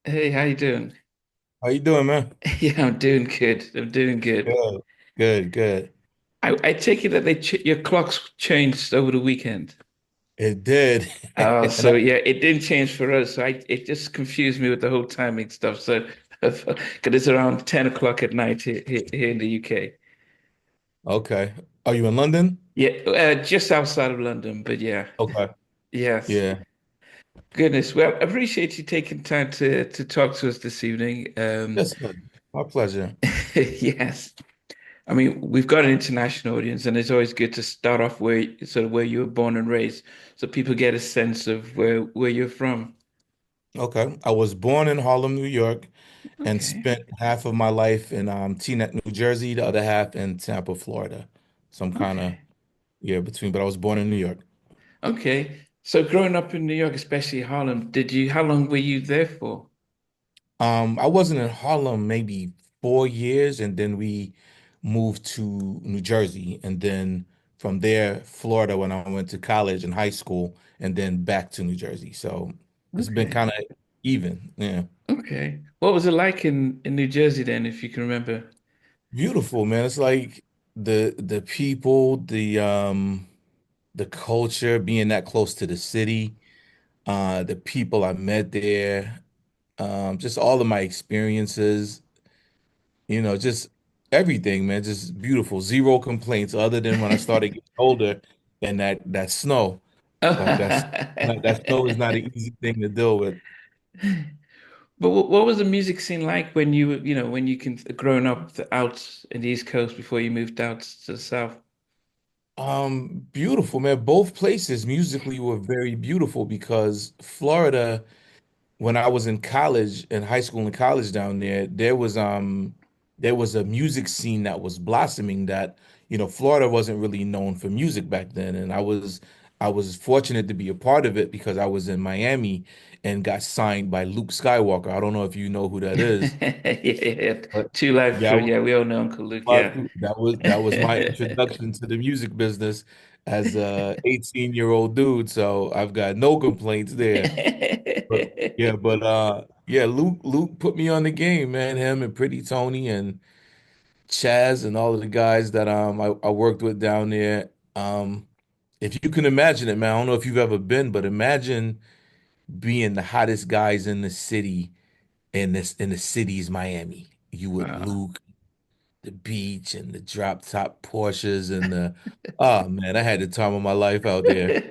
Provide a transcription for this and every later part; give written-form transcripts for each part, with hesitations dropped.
Hey, how you doing? How you doing, man? Yeah, I'm doing good. I'm doing good. Good, good, good. I take it that your clocks changed over the weekend. It did. Oh, And I, so yeah, it didn't change for us. So it just confused me with the whole timing stuff. So, because it's around 10 o'clock at night here in the UK. okay. Are you in London? Yeah, just outside of London, but yeah, Okay. yes. Yeah. Goodness. Well, I appreciate you taking time to talk to us this evening. Yes, sir. My pleasure. Yes. I mean, we've got an international audience, and it's always good to start off where you were born and raised, so people get a sense of where you're from. Okay. I was born in Harlem, New York, and Okay, spent half of my life in Teaneck, New Jersey, the other half in Tampa, Florida. So I'm kind of, okay, yeah, between, but I was born in New York. okay. So growing up in New York, especially Harlem, how long were you there for? I wasn't in Harlem maybe 4 years, and then we moved to New Jersey, and then from there, Florida when I went to college and high school, and then back to New Jersey. So it's been Okay, kind of even. Yeah. okay. What was it like in New Jersey then, if you can remember? Beautiful, man. It's like the people, the culture, being that close to the city, the people I met there, just all of my experiences. Just everything, man, just beautiful. Zero complaints other than when I started getting older and that snow. Like that snow is not an easy thing to deal with. But what was the music scene like when when you can growing up out in the East Coast before you moved out to the South? Beautiful, man. Both places musically were very beautiful because Florida, when I was in college, in high school and college down there, there was a music scene that was blossoming that, Florida wasn't really known for music back then. And I was fortunate to be a part of it because I was in Miami and got signed by Luke Skywalker. I don't know if you know who that is, Yeah, yeah. but Two Live yeah, Crew. Yeah, we all know Uncle Luke. Yeah. that was my introduction to the music business as a 18-year-old dude. So I've got no complaints there. But Luke put me on the game, man. Him and Pretty Tony and Chaz and all of the guys that I worked with down there. If you can imagine it, man, I don't know if you've ever been, but imagine being the hottest guys in the city in the city's Miami. You with Wow. Luke, the beach and the drop top Porsches and the oh man, I had the time of my life out there.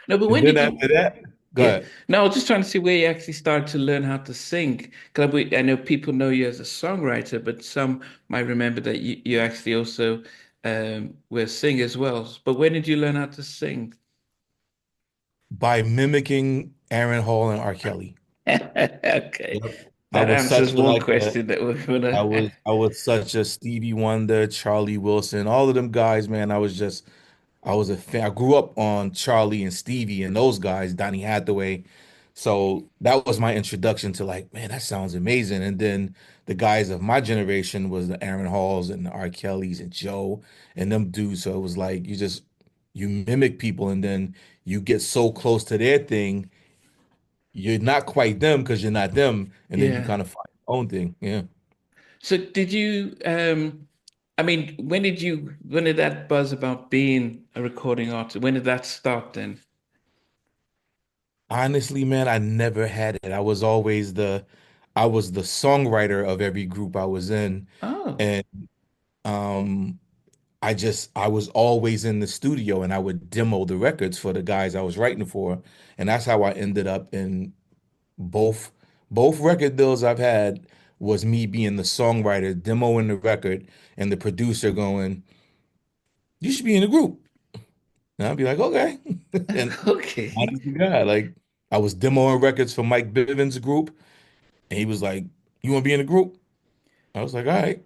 No, but And when then did you? after that, go Yeah. ahead. No, I was just trying to see where you actually started to learn how to sing. Because I know people know you as a songwriter, but some might remember that you actually also were sing as well. But when did you learn how to sing? By mimicking Aaron Hall and R. Kelly. Okay. Yep. I That was such answers a one like a question that we're I gonna. was I was such a Stevie Wonder, Charlie Wilson, all of them guys, man. I was a fan. I grew up on Charlie and Stevie and those guys, Donny Hathaway. So that was my introduction to like, man, that sounds amazing. And then the guys of my generation was the Aaron Halls and the R. Kellys and Joe and them dudes. So it was like you mimic people and then you get so close to their thing, you're not quite them because you're not them, and then you Yeah. kind of find your own thing. Yeah. So did you I mean, when did that buzz about being a recording artist, when did that start then? Honestly, man, I never had it. I was the songwriter of every group I was in. Oh, And um I was always in the studio and I would demo the records for the guys I was writing for. And that's how I ended up in both both record deals I've had was me being the songwriter, demoing the record, and the producer going, you should be in the group. And I'd be like, okay. And okay. honest to God, like I was demoing records for Mike Bivins' group, and he was like, you want to be in the group? I was like, all right.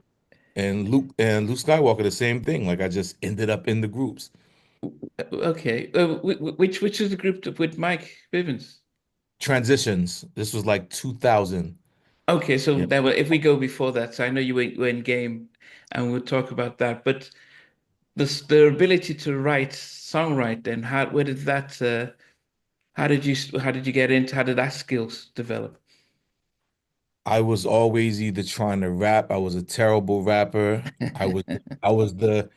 And Luke Skywalker, the same thing. Like I just ended up in the groups. Okay. Which is the group with Mike Bivens? Transitions. This was like 2000. Okay, so Yeah. that if we go before that, so I know were in game, and we'll talk about that. But the ability to write, songwrite, then where did that how did you get into how did that skills develop? I was always either trying to rap. I was a terrible rapper. I was I was the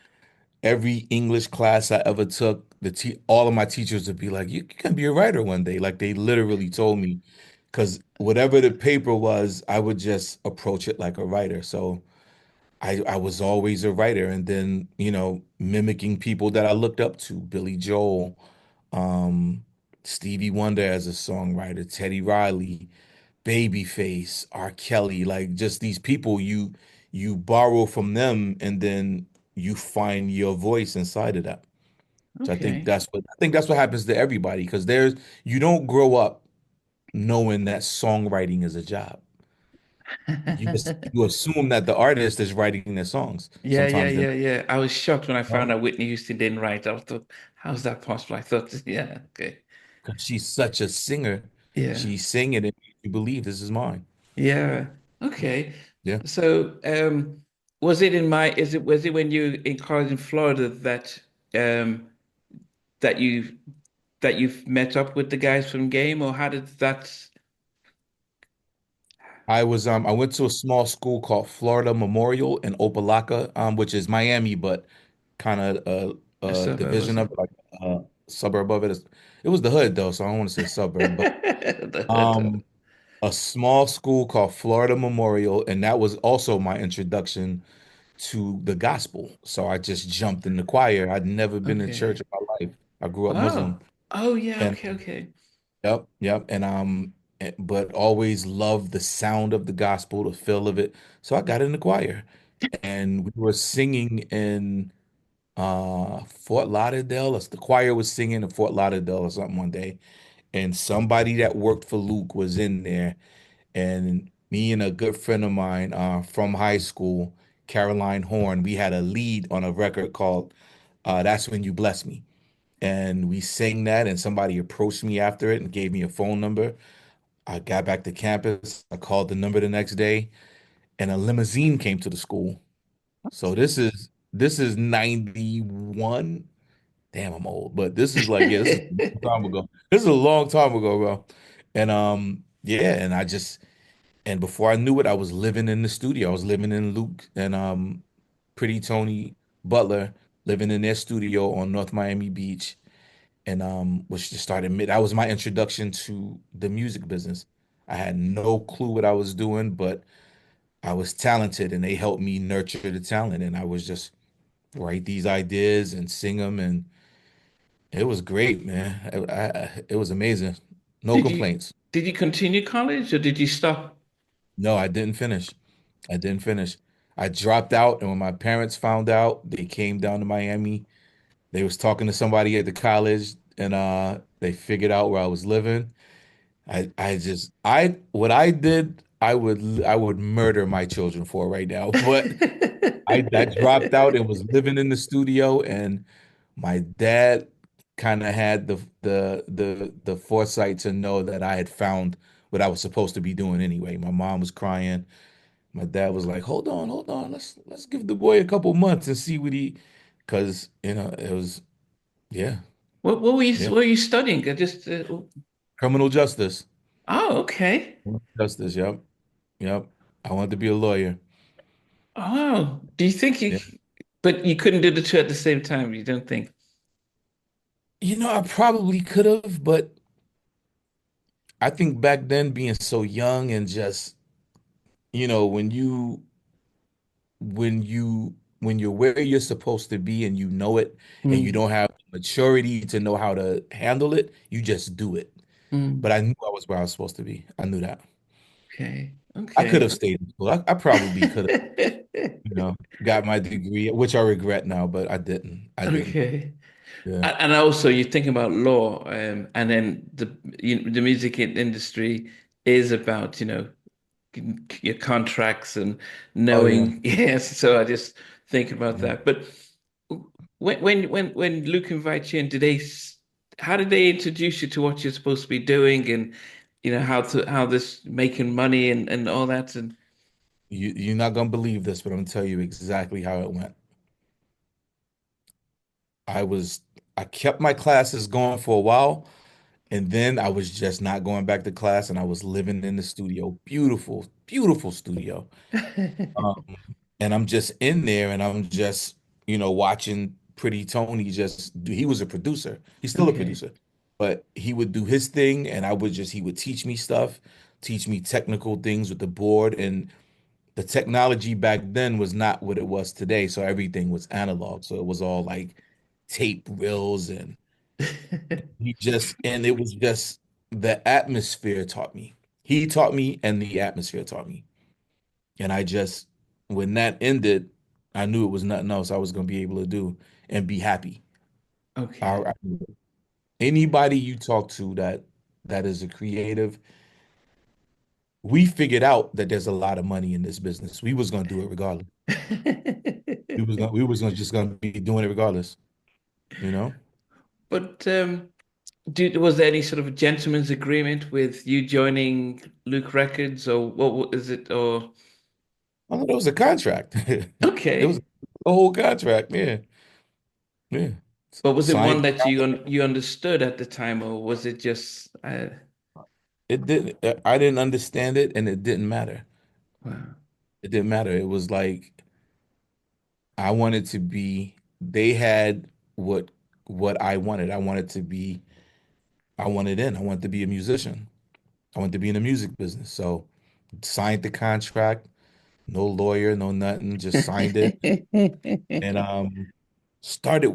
every English class I ever took, all of my teachers would be like, "You can be a writer one day." Like they literally told me, because whatever the paper was, I would just approach it like a writer. So I was always a writer, and then mimicking people that I looked up to, Billy Joel, um, Stevie Wonder as a songwriter, Teddy Riley, Babyface, R. Kelly, like just these people you borrow from them, and then you find your voice inside of that. So Okay. I think that's what happens to everybody, because you don't grow up knowing that songwriting is a job. You assume that the artist is writing their songs. Yeah, yeah, Sometimes they're yeah, yeah. I was shocked when I found not, out Whitney Houston didn't write. I thought, how's that possible? I thought, yeah, okay. because she's such a singer. Yeah, She's singing it. You believe this is mine. yeah. Okay. Yeah. So, was it in my, is it, was it when you in college in Florida um, that you, that you've met up with the guys from Game, or how did that, I went to a small school called Florida Memorial in Opelika, which is Miami, but kind of a a suburb or division of something? it, like a suburb of it. It was the hood though, so I don't want to say suburb, but The hood. um a small school called Florida Memorial, and that was also my introduction to the gospel. So I just jumped in the choir. I'd never been in church Okay. in my life. I grew up Oh. Muslim, Oh yeah, and okay, okay. yep, yep, and but always loved the sound of the gospel, the feel of it. So I got in the choir, and we were singing in Fort Lauderdale. The choir was singing in Fort Lauderdale or something one day, and somebody that worked for Luke was in there, and me and a good friend of mine from high school, Caroline Horn, we had a lead on a record called "That's When You Bless Me," and we sang that, and somebody approached me after it and gave me a phone number. I got back to campus. I called the number the next day, and a limousine came to the school. So this is 91. Damn, I'm old, but this is like, yeah, this is a long time ago. This is a long time ago, bro. And yeah, and before I knew it, I was living in the studio. I was living in Luke and Pretty Tony Butler, living in their studio on North Miami Beach, and which just started mid. That was my introduction to the music business. I had no clue what I was doing, but I was talented, and they helped me nurture the talent, and I was just write these ideas and sing them, and it was great, man. It was amazing. No Did you complaints. did you continue college or did you stop? No, I didn't finish. I didn't finish. I dropped out, and when my parents found out, they came down to Miami. They was talking to somebody at the college, and they figured out where I was living. What I did, I would murder my children for right now. But I dropped out and was living in the studio, and my dad kind of had the foresight to know that I had found what I was supposed to be doing anyway. My mom was crying. My dad was like, hold on, let's give the boy a couple months and see what he," because it was, yeah, yeah, What were you studying? I just criminal justice. oh, okay. Justice, yep, yep. I wanted to be a lawyer. Oh, do you think you Yeah. but you couldn't do the two at the same time, you don't think? I probably could have, but I think back then, being so young and just, when you're where you're supposed to be and you know it, and you Mm, don't have maturity to know how to handle it, you just do it. mm. But I knew I was where I was supposed to be. I knew that. Okay. I could Okay. have stayed in school. I probably could have, got my degree, which I regret now, but I didn't. I didn't. Okay. Yeah. And also you think about law, and then the music industry is about, your contracts and Oh yeah. knowing. Yes, so I just think about Yeah. that. But when Luke invites you in, how did they introduce you to what you're supposed to be doing, and how this making money and all that? And You're not gonna believe this, but I'm gonna tell you exactly how it went. I was I kept my classes going for a while, And then I was just not going back to class and I was living in the studio. Beautiful, beautiful studio. Um, and I'm just in there and I'm just, watching Pretty Tony he was a producer. He's still a Okay. producer. But he would do his thing and he would teach me stuff, teach me technical things with the board. And the technology back then was not what it was today. So everything was analog. So it was all like tape reels and it was just the atmosphere taught me. He taught me and the atmosphere taught me. And when that ended, I knew it was nothing else I was going to be able to do and be happy. Okay. I, Anybody you talk to that is a creative, we figured out that there's a lot of money in this business. We was going to do it regardless. We was gonna just gonna be doing it regardless, you know? But was there any sort of gentleman's agreement with you joining Luke Records, or what is it? Or Oh, it was a contract. It was okay, a whole contract, yeah. Yeah. but was it one Signed. that you understood at the time, or was it just It didn't, I didn't understand it and it didn't matter. wow, It didn't matter. It was like I wanted to be, they had what I wanted. I wanted in. I wanted to be a musician. I wanted to be in the music business. So signed the contract, no lawyer, no nothing, just signed it and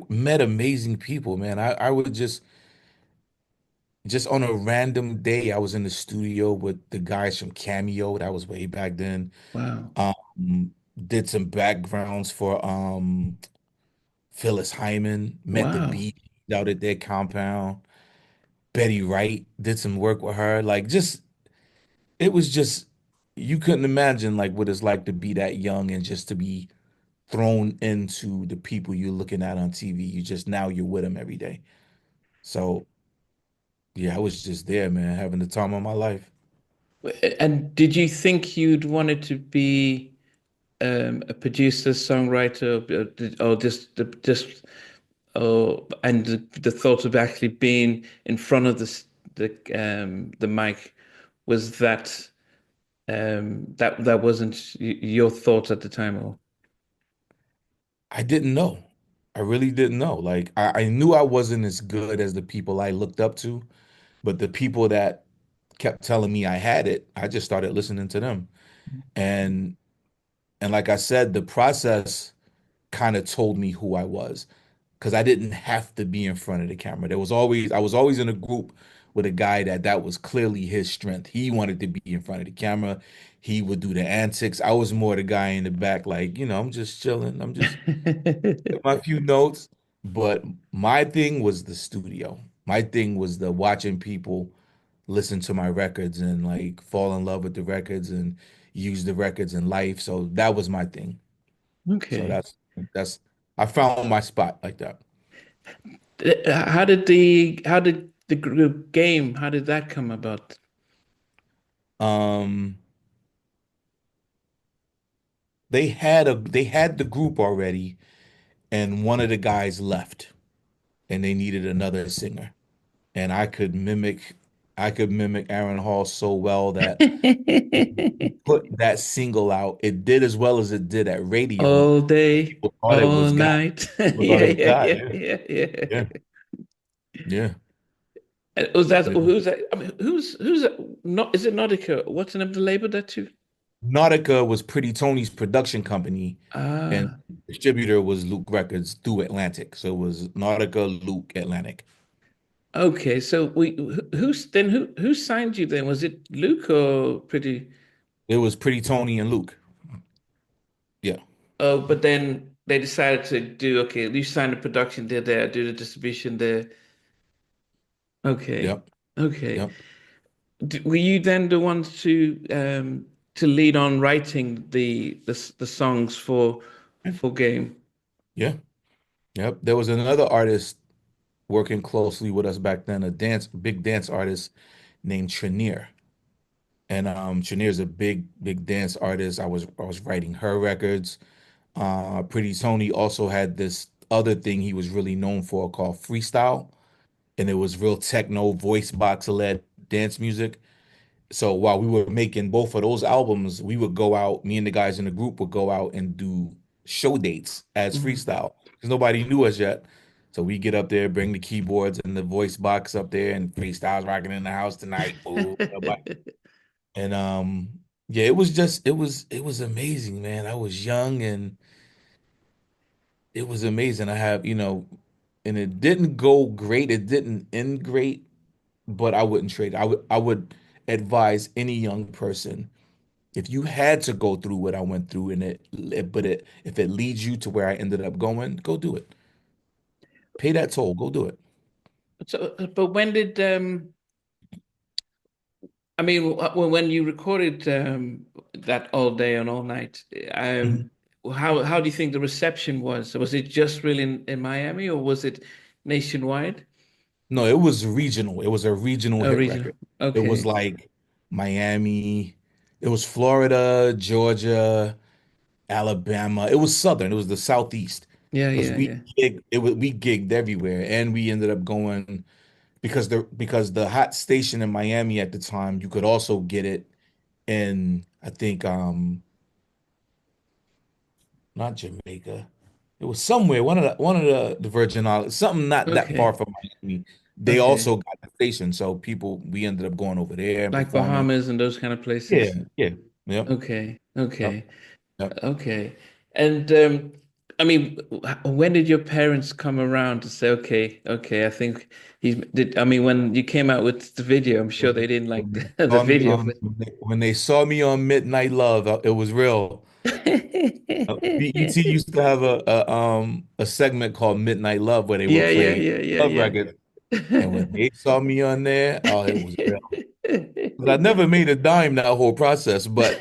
met amazing people, man. I would just on a random day, I was in the studio with the guys from Cameo. That was way back then. wow, Um, did some backgrounds for Phyllis Hyman, met the wow. beat out at their compound. Betty Wright did some work with her. Like just it was just you couldn't imagine like what it's like to be that young and just to be thrown into the people you're looking at on TV. Now you're with them every day. So yeah, I was just there, man, having the time of my life. And did you think you'd wanted to be a producer, songwriter, or just and the thought of actually being in front of the mic, was that wasn't your thoughts at the time, or I didn't know. I really didn't know. Like I knew I wasn't as good as the people I looked up to, but the people that kept telling me I had it, I just started listening to them. And like I said, the process kind of told me who I was because I didn't have to be in front of the camera. I was always in a group with a guy that was clearly his strength. He wanted to be in front of the camera. He would do the antics. I was more the guy in the back, like, I'm just chilling. I'm just my few notes. But my thing was the studio. My thing was the watching people listen to my records and like fall in love with the records and use the records in life. So that was my thing. So okay. that's I found my spot like that. How did the group game, how did that come about? Um, they had the group already, and one of the guys left, and they needed another singer. And I could mimic Aaron Hall so well that he put that single out. It did as well as it did at radio. All day, People thought it all was God. night. People thought Yeah, it was yeah, God. yeah, Yeah, yeah, yeah. yeah, yeah. Was that Yeah. who's that? I mean, who's that? Not is it Nautica? What's the name of the label that you? Nautica was Pretty Tony's production company, and Ah, distributor was Luke Records through Atlantic. So it was Nautica, Luke, Atlantic. okay. So who signed you then? Was it Luke or Pretty? It was Pretty Tony and Luke. Yeah. Oh, but then they decided to do okay. You sign the production there, do the distribution there. Okay, Yep. okay. Yep. Were you then the ones to lead on writing the songs for Game? Yeah. Yep. There was another artist working closely with us back then, big dance artist named Trinier. And Trinier's a big dance artist. I was writing her records. Pretty Tony also had this other thing he was really known for called freestyle. and it was real techno voice box led dance music. So while we were making both of those albums, we would go out, me and the guys in the group would go out and do show dates as Mhm. freestyle because nobody knew us yet. So we get up there, bring the keyboards and the voice box up there, and freestyles rocking in the house tonight. Ooh, and yeah, it was just it was amazing, man. I was young and it was amazing. I have, and it didn't go great. It didn't end great, but I wouldn't trade. I would advise any young person if you had to go through what I went through and if it leads you to where I ended up going, go do it. Pay that toll, go do it. So, but when did I mean, when you recorded that all day and all night, Mhm. how do you think the reception was? Was it just really in Miami or was it nationwide? No, it was regional. It was a regional Oh, hit regional. record. It was Okay. like Miami, it was Florida, Georgia, Alabama. It was Southern. It was the Southeast Yeah, because yeah, yeah. we gigged everywhere, and we ended up going because the hot station in Miami at the time, you could also get it in I think not Jamaica. It was somewhere one of the Virgin Islands, something not that far Okay. from Miami. They Okay. also got the station, so we ended up going over there and Like performing. Bahamas and those kind of Yeah, places. yeah, yep, Okay. yep, Okay. yep. Okay. And I mean, when did your parents come around to say, okay, okay, I think he's did I mean when you came out with the video, I'm sure they didn't like When they the saw me video, on but when they saw me on Midnight Love, it was real. BET used to have a segment called Midnight Love where they would yeah, yeah, play yeah, love yeah, records. And when yeah. they saw me on there, oh, it was real. 'Cause I never made a dime that whole process, but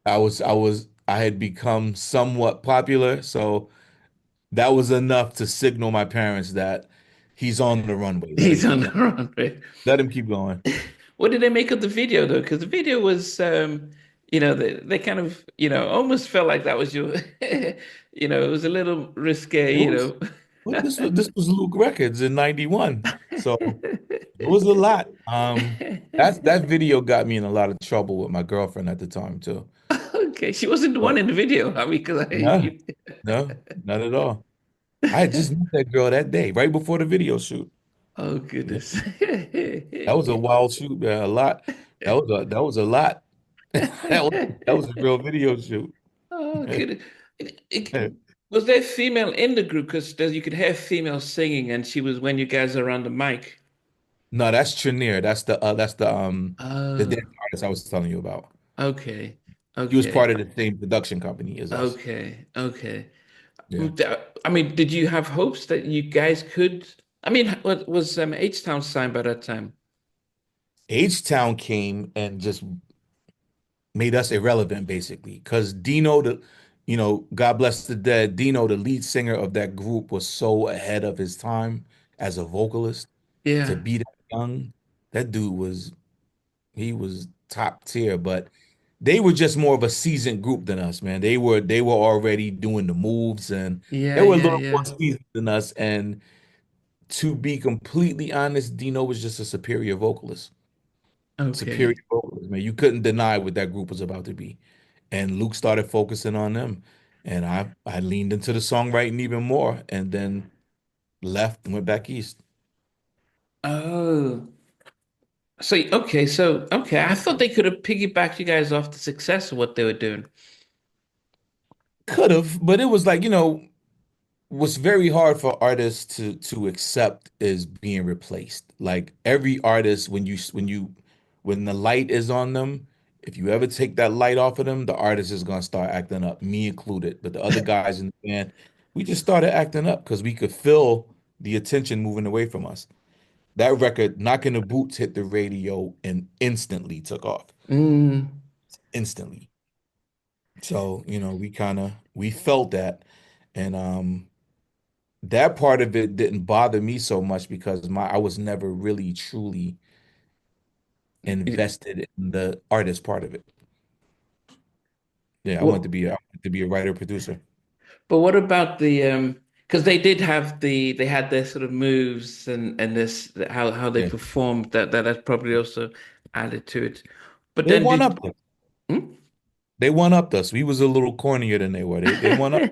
I had become somewhat popular, so that was enough to signal my parents that he's on the runway. Let him He's keep on the going. run, right? Let him keep going. What did they make of the video though? Because the video was, they kind of, almost felt like that was your, it was a little It was, risque. but this was Luke Records in '91, so it was a lot. That video got me in a lot of trouble with my girlfriend at the time too. Okay, she wasn't the one But in the video. I mean, because no, no, not at all. I had just met that girl that day, right before the video shoot. oh Yeah, goodness. that was a wild shoot, man. A lot. That was a lot. That was a real video shoot. Oh goodness. Was there female in the group? Because you could hear female singing, and she was when you guys are around the mic. No, that's Trinier. That's the Oh, dance artist I was telling you about. okay, He was part okay, of the same production company as us. okay, okay. Yeah. I mean, did you have hopes that you guys could? I mean, what was H-Town signed by that time? H-Town came and just made us irrelevant, basically. Because Dino, God bless the dead, Dino, the lead singer of that group, was so ahead of his time as a vocalist. To Yeah, be that young, that dude he was top tier, but they were just more of a seasoned group than us, man. They were already doing the moves and they yeah, were a yeah, little more yeah. seasoned than us. And to be completely honest, Dino was just a superior vocalist. Superior Okay. vocalist, man. You couldn't deny what that group was about to be. And Luke started focusing on them. And I leaned into the songwriting even more and then left and went back east. Oh, so I thought they could have piggybacked you guys off the success of what they were doing. Could have, but it was like, what's very hard for artists to accept is being replaced. Like every artist, when the light is on them, if you ever take that light off of them, the artist is gonna start acting up, me included. But the other guys in the band, we just started acting up because we could feel the attention moving away from us. That record, Knocking the Boots, hit the radio and instantly took off. Mm. Instantly. So, we felt that. And that part of it didn't bother me so much because I was never really truly invested in the artist part of it. Yeah, I wanted to What? be I wanted to be a writer producer. But what about the? because they did have they had their sort of moves and this how they Yeah. performed that probably also added to it. But They then one did up us. hmm? They one upped us. We was a little cornier than they were. They one up.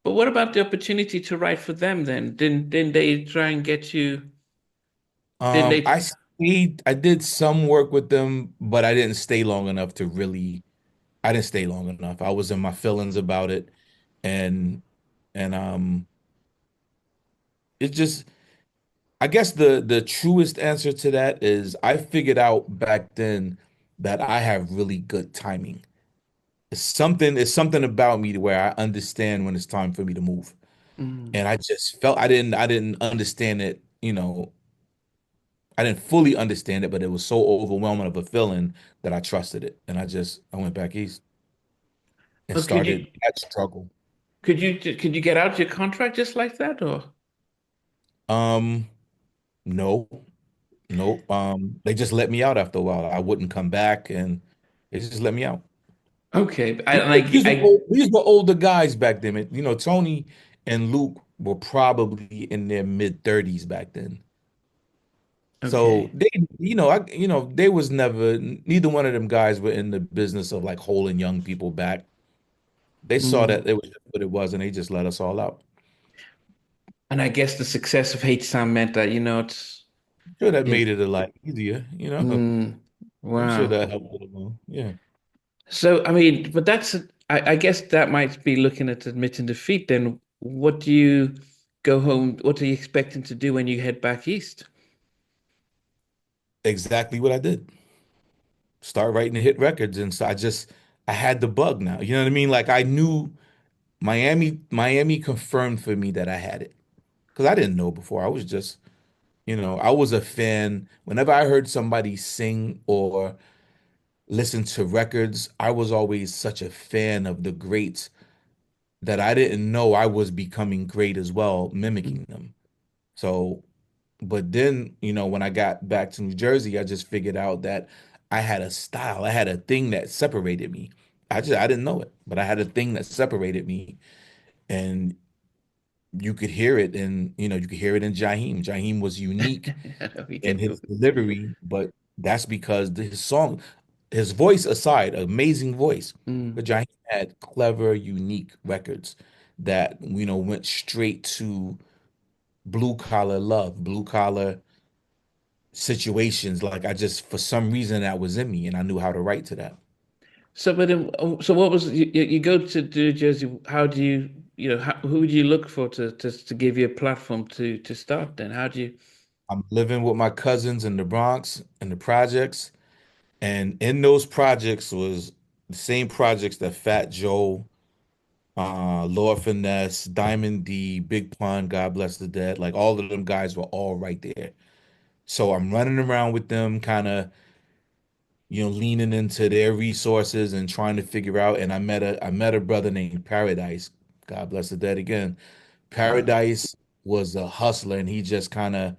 But what about the opportunity to write for them then? Didn't they try and get you? Didn't I they? stayed, I did some work with them, but I didn't stay long enough to really, I didn't stay long enough. I was in my feelings about it, and and it just, I guess the truest answer to that is I figured out back then that I have really good timing. It's something about me to where I understand when it's time for me to move. Mm. And I just felt I didn't understand it, you know, I didn't fully understand it, but it was so overwhelming of a feeling that I trusted it. And I went back east and Oh, started that struggle. could you get out your contract just like that or? Um, no, nope. They just let me out after a while. I wouldn't come back and they just let me out. Okay, These were older guys back then. You know, Tony and Luke were probably in their mid 30s back then. So okay. they, they was never, neither one of them guys were in the business of like holding young people back. They saw Mm. that it was what it was, and they just let us all out. And I guess the success of Hate Sound meant that, Sure, that you made it a lot easier, you know. mm, I'm sure wow. that helped a little. Yeah, So, I mean, but I guess that might be looking at admitting defeat then. What do you go home? What are you expecting to do when you head back east? exactly what I did. Start writing the hit records, and so I had the bug now. You know what I mean? Like I knew Miami confirmed for me that I had it because I didn't know before. I was just, I was a fan. Whenever I heard somebody sing or listen to records, I was always such a fan of the greats that I didn't know I was becoming great as well, mimicking them. So, but then, when I got back to New Jersey, I just figured out that I had a style, I had a thing that separated me. I didn't know it, but I had a thing that separated me, and you could hear it, and you could hear it in Jaheim. Jaheim was unique I know we in get his delivery, but that's because his song, his voice aside, amazing voice, but mm. Jaheim had clever, unique records that went straight to blue collar love, blue collar situations. Like I just, for some reason, that was in me, and I knew how to write to that. So, but so what was you go to New Jersey? How do who do you look for to give you a platform to start? Then how do you? I'm living with my cousins in the Bronx in the projects, and in those projects was the same projects that Fat Joe, Lord Finesse, Diamond D, Big Pun, God bless the dead, like all of them guys were all right there. So I'm running around with them, kind of, leaning into their resources and trying to figure out. And I met a brother named Paradise. God bless the dead again. Wow. Paradise was a hustler, and he just kind of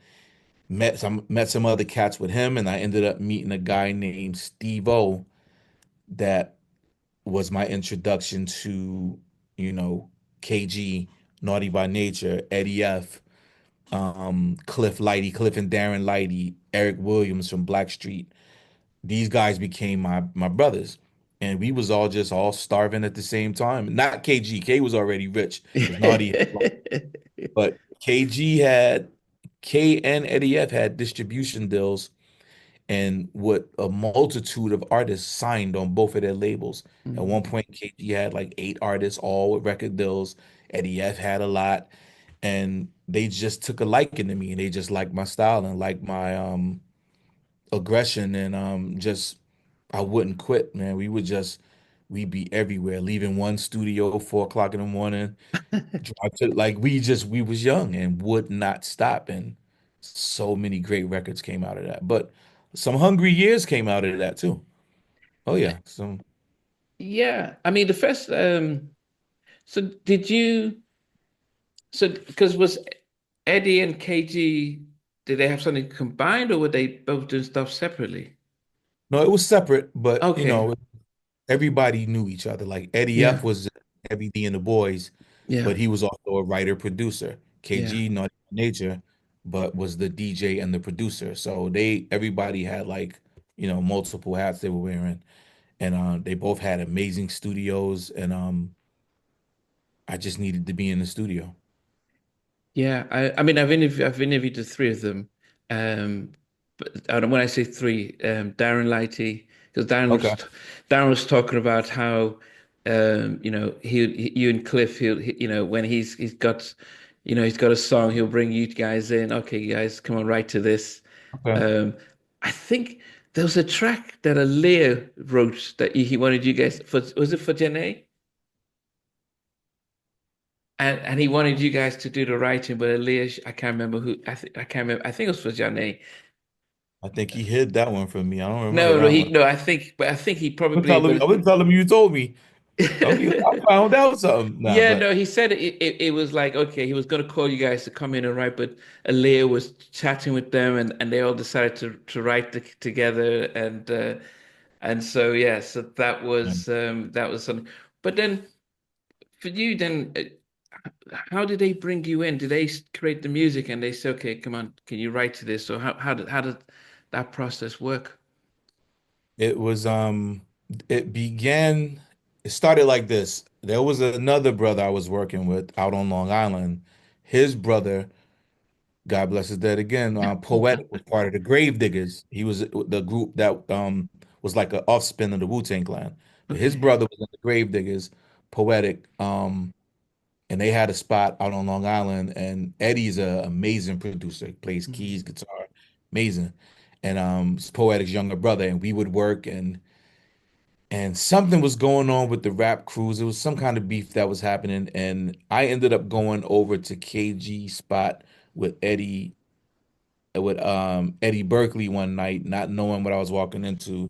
met some other cats with him, and I ended up meeting a guy named Steve O that was my introduction to, you know, KG, Naughty by Nature, Eddie F, Cliff and Darren Lighty, Eric Williams from Blackstreet. These guys became my brothers. And we was all starving at the same time. Not KG. K was already rich because Naughty, but K and Eddie F had distribution deals and what a multitude of artists signed on both of their labels. At one Mm. point, KG had like 8 artists, all with record deals. Eddie F had a lot, and they just took a liking to me, and they just liked my style and liked my aggression, and just I wouldn't quit, man. We'd be everywhere, leaving one studio 4 o'clock in the morning, drive to like we was young and would not stop, and so many great records came out of that. But some hungry years came out of that too. Oh yeah. So Yeah, I mean the first. So did you? So because was Eddie and KG? Did they have something combined, or were they both doing stuff separately? no, it was separate, but Okay. everybody knew each other. Like Eddie Yeah. F was everything in the boys. Yeah. but he was also a writer producer. Yeah. KG, not nature, but was the DJ and the producer. So they everybody had like, multiple hats they were wearing. And they both had amazing studios and I just needed to be in the studio. Yeah, I mean, I've interviewed the three of them. But when I say three, Darren Lighty, because Okay. Darren was talking about how, you and Cliff, when he's got a song, he'll bring you guys in. Okay, guys, come on, write to this. Okay. Um, I think there was a track that Aaliyah wrote that he wanted you guys for. Was it for Janae? And he wanted you guys to do the writing, but Elias, I can't remember who. I can't remember. I think it was for Janae. I think he hid that one from me. I don't remember No, no, that one. no. I think he I'm probably, telling but you, I would tell him you told me. I found out something. Nah, yeah, but no. He said it was like okay, he was gonna call you guys to come in and write, but Aaliyah was chatting with them, and they all decided to write together, and so yeah, so that was something. But then for you, then. How did they bring you in? Did they create the music and they say, okay, come on, can you write to this? Or how did that process work? it was it began it started like this. There was another brother I was working with out on Long Island. His brother, God bless his dead again, Poetic was part of the Grave Diggers. He was the group that was like an offspin of the Wu-Tang Clan. But his Okay. brother was in the Grave Diggers, Poetic, and they had a spot out on Long Island. And Eddie's an amazing producer. He plays keys, Mm. guitar, amazing. And it's Poetic's younger brother, and we would work and something was going on with the rap crews. It was some kind of beef that was happening, and I ended up going over to KG spot with Eddie Berkeley one night, not knowing what I was walking into.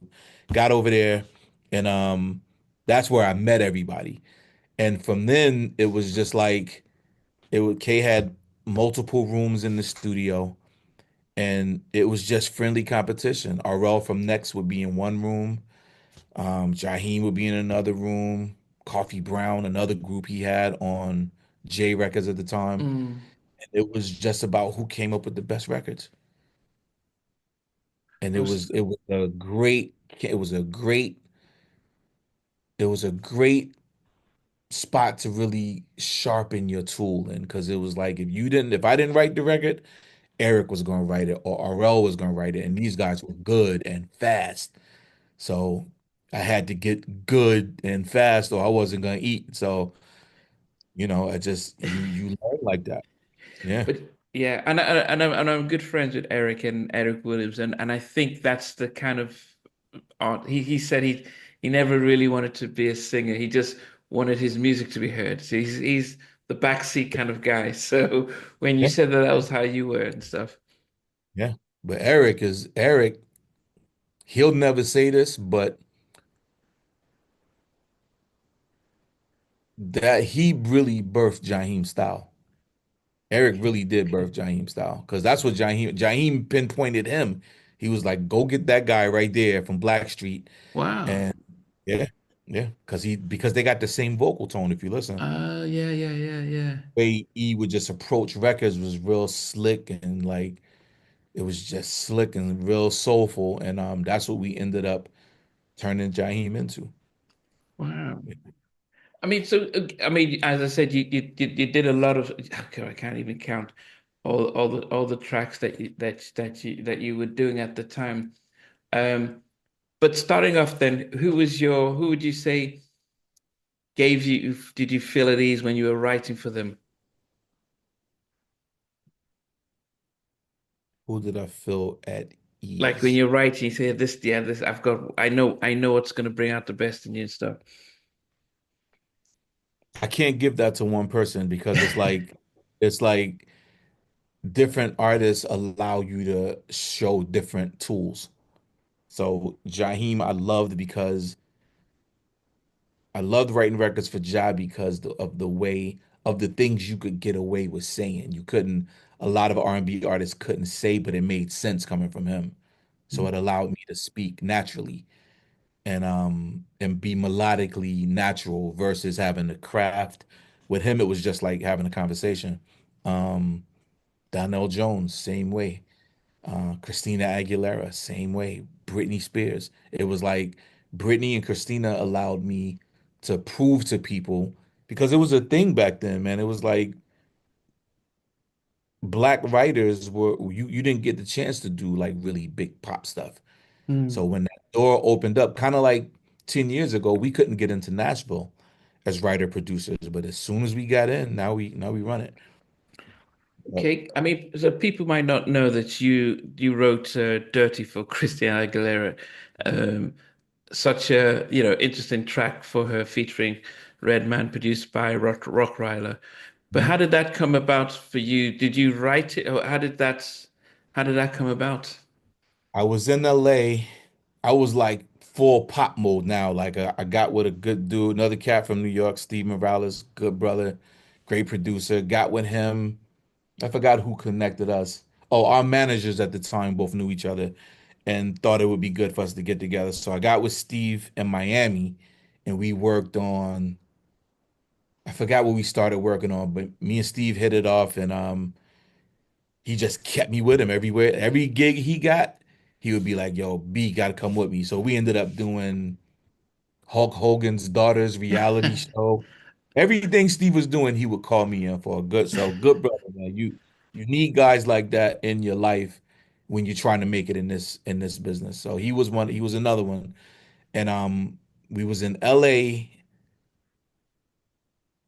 Got over there, and that's where I met everybody. And from then, it was just like K had multiple rooms in the studio, and it was just friendly competition. RL from Next would be in one room. Jaheim would be in another room. Coffee Brown, another group he had on J Records at the time. Mm. And it was just about who came up with the best records. And it Was was it was a great it was a great it was a great spot to really sharpen your tool in because it was like if I didn't write the record, Eric was going to write it or RL was going to write it, and these guys were good and fast. So I had to get good and fast or I wasn't going to eat. So I just you learn like that. Yeah. but yeah, and I'm good friends with Eric and Eric Williams, and I think that's the kind of art. He said he never really wanted to be a singer. He just wanted his music to be heard. So he's the backseat kind of guy. So when you Yeah. said that was how you were and stuff. Yeah. But Eric, he'll never say this, but that he really birthed Jaheim style. Eric really did birth Jaheim style because that's what Jaheim pinpointed him. He was like, "Go get that guy right there from Blackstreet," Wow. and yeah, yeah, because they got the same vocal tone. If you listen, Yeah, yeah, yeah, yeah. the way he would just approach records was real slick and like it was just slick and real soulful, and that's what we ended up turning Jaheim into. Wow. I mean, so I mean, as I said, you did a lot of. Okay, I can't even count all the tracks that you were doing at the time. Um, but starting off, then, who would you say did you feel at ease when you were writing for them? Who did I feel at Like when ease? you're writing, you say this, yeah, this. I know what's going to bring out the best in you and stuff. I can't give that to one person because it's like different artists allow you to show different tools. So Jaheim, I loved writing records for Ja because of the way of the things you could get away with saying. You couldn't, a lot of R&B artists couldn't say, but it made sense coming from him. So it allowed me to speak naturally and be melodically natural versus having to craft. with him, it was just like having a conversation. Um, Donnell Jones, same way. Christina Aguilera, same way. Britney Spears. It was like Britney and Christina allowed me to prove to people because it was a thing back then, man. It was like black writers were you didn't get the chance to do like really big pop stuff. So Mm. when that door opened up, kind of like 10 years ago, we couldn't get into Nashville as writer producers, but as soon as we got in, now we run it. Uh, Okay, I mean, so people might not know that you wrote "Dirty" for Christina Aguilera, um, such a interesting track for her featuring Redman, produced by Rockryler. But mhm. how did that come about for you? Did you write it, or how did that come about? I was in LA. I was like full pop mode now. Like I got with a good dude, another cat from New York, Steve Morales, good brother, great producer. Got with him. I forgot who connected us. Oh, our managers at the time both knew each other and thought it would be good for us to get together. So I got with Steve in Miami and we worked on, I forgot what we started working on, but me and Steve hit it off and he just kept me with him everywhere. Every gig he got, he would be like, "Yo, B, gotta come with me." So we ended up doing Hulk Hogan's daughter's reality show. Everything Steve was doing, he would call me in for a good. So good brother, man. You need guys like that in your life when you're trying to make it in this business. So he was one. He was another one. And we was in LA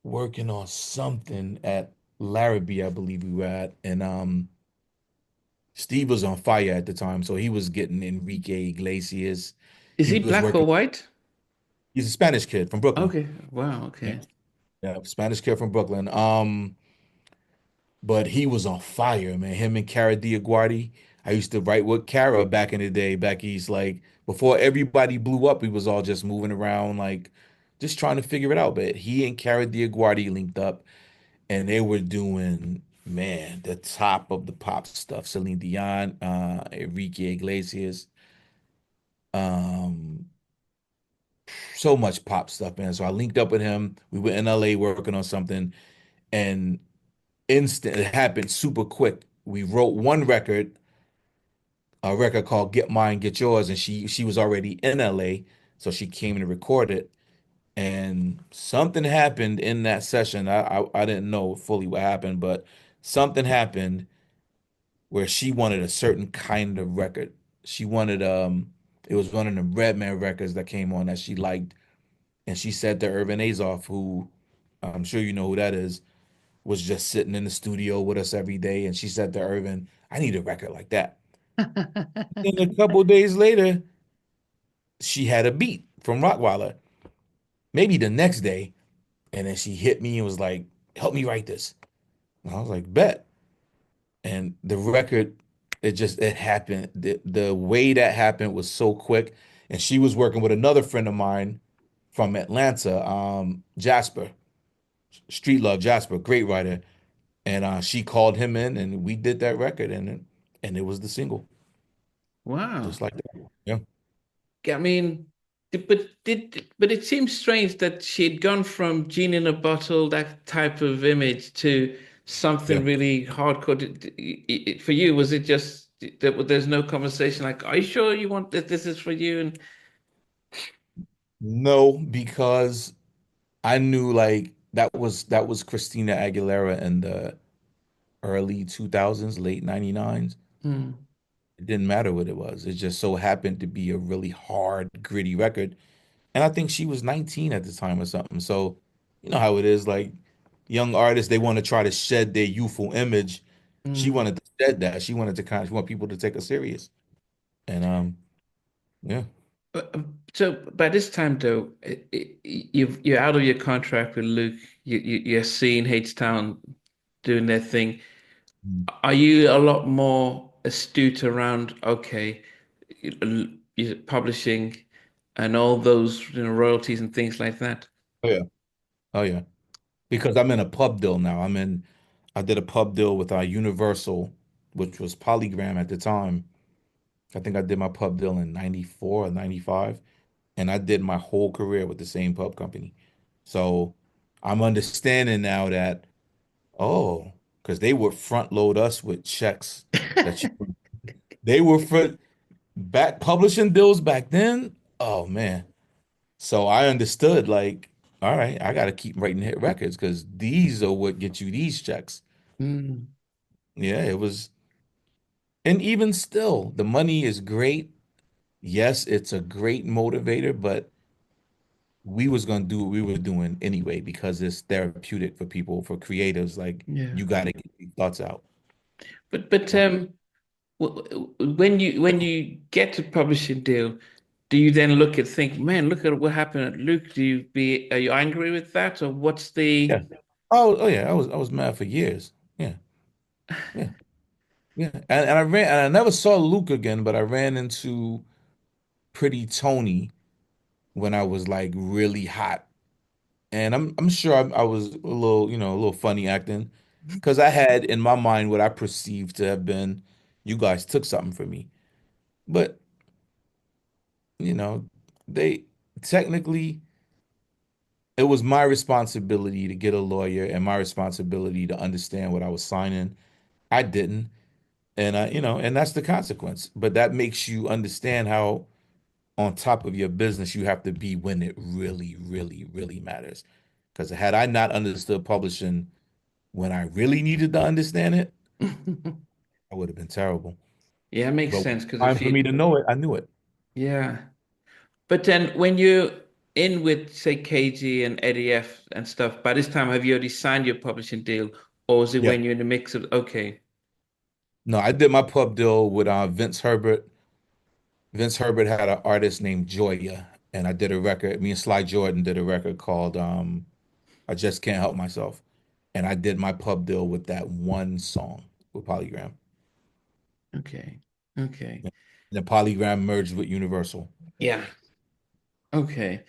working on something at Larrabee, I believe we were at, and Steve was on fire at the time, so he was getting Enrique Iglesias. Is He he was black or working. white? He's a Spanish kid from Brooklyn. Okay, wow, Yeah, okay. yeah, Spanish kid from Brooklyn. But he was on fire, man. Him and Cara Diaguardi. I used to write with Cara back in the day, back east. Like before everybody blew up, we was all just moving around, like just trying to figure it out. But he and Cara Diaguardi linked up, and they were doing, man, the top of the pop stuff. Celine Dion, Enrique Iglesias. Um, so much pop stuff, man. So I linked up with him. We were in LA working on something, and instant it happened super quick. We wrote one record, a record called Get Mine, Get Yours, and she was already in LA, so she came to record it. And something happened in that session. I didn't know fully what happened, but something happened where she wanted a certain kind of record. She wanted it was one of the Redman records that came on that she liked. And she said to Irvin Azoff, who I'm sure you know who that is, was just sitting in the studio with us every day. And she said to Irvin, I need a record like that. Then a couple days later, she had a beat from Rottweiler, maybe the next day. And then she hit me and was like, help me write this. And I was like, bet. And the record, it happened. The way that happened was so quick. And she was working with another friend of mine from Atlanta, Jasper, Street Love Jasper, great writer. And she called him in and we did that record and it was the single. Wow. Just like that. Yeah. I mean, but it seems strange that she had gone from Genie in a Bottle, that type of image, to Yeah. something really hardcore. For you, was it just that there's no conversation like, are you sure you want that this is for you? And No, because I knew like that was Christina Aguilera in the early 2000s, late 99s. hmm. It didn't matter what it was. It just so happened to be a really hard, gritty record. And I think she was 19 at the time or something. So, you know how it is, like young artists, they want to try to shed their youthful image. She Hmm. wanted to shed that. She want people to take her serious. And yeah. So by this time, though, you're out of your contract with Luke. You're seeing H-Town doing their thing. Are you a lot more astute around, okay, publishing and all those, royalties and things like that? Oh yeah. Oh yeah. Because I'm in a pub deal now. I did a pub deal with Universal, which was Polygram at the time. I think I did my pub deal in 94 or 95, and I did my whole career with the same pub company. So I'm understanding now that, oh, because they would front load us with checks that you they were front back publishing deals back then. Oh man. So I understood, like, all right, I gotta keep writing hit records because these are what get you these checks. Mm, Yeah, it was, and even still, the money is great. Yes, it's a great motivator, but we was gonna do what we were doing anyway because it's therapeutic for people, for creatives. Like yeah. you gotta get your thoughts out. But when you get to publishing deal, do you then look at think, man, look at what happened at Luke? Are you angry with that, or what's the? Yeah. Oh yeah, I was mad for years. Yeah, yeah, yeah. And I never saw Luke again, but I ran into Pretty Tony when I was like really hot. And I'm sure I was a little, a little funny acting because I had in my mind what I perceived to have been, you guys took something from me. But, you know, they technically, it was my responsibility to get a lawyer and my responsibility to understand what I was signing. I didn't. And and that's the consequence. But that makes you understand how on top of your business you have to be when it really, really, really matters. Because had I not understood publishing when I really needed to understand it, I would have been terrible. Yeah, it makes But sense because time if for me you, to know it, I knew it. yeah. But then when you're in with say KG and Eddie F and stuff, by this time have you already signed your publishing deal, or is it Yeah. when you're in the mix of okay, No, I did my pub deal with Vince Herbert. Vince Herbert had an artist named Joya, and I did a record. Me and Sly Jordan did a record called I Just Can't Help Myself. And I did my pub deal with that one song with Polygram. okay, okay, And then Polygram merged with Universal. yeah, okay.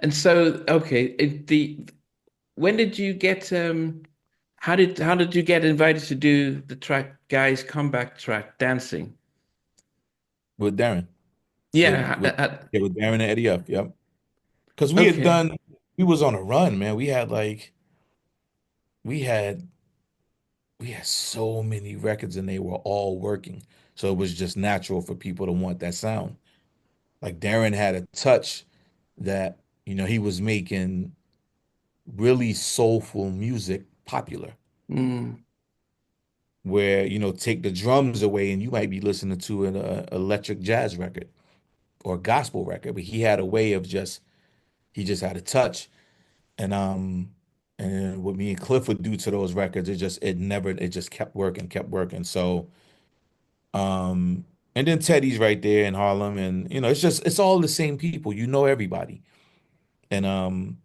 And so okay, the when did you get how did you get invited to do the track Guy's comeback track Dancing? With Darren. With Yeah, with yeah, with Darren and Eddie Up. Yep. Because okay. we was on a run, man. We had we had so many records and they were all working. So it was just natural for people to want that sound. Like Darren had a touch that, he was making really soulful music popular, Mm, where, take the drums away and you might be listening to an electric jazz record or a gospel record, but he had a way of he just had a touch. And what me and Cliff would do to those records, it just kept working, kept working. So, and then Teddy's right there in Harlem, and it's all the same people. You know everybody. And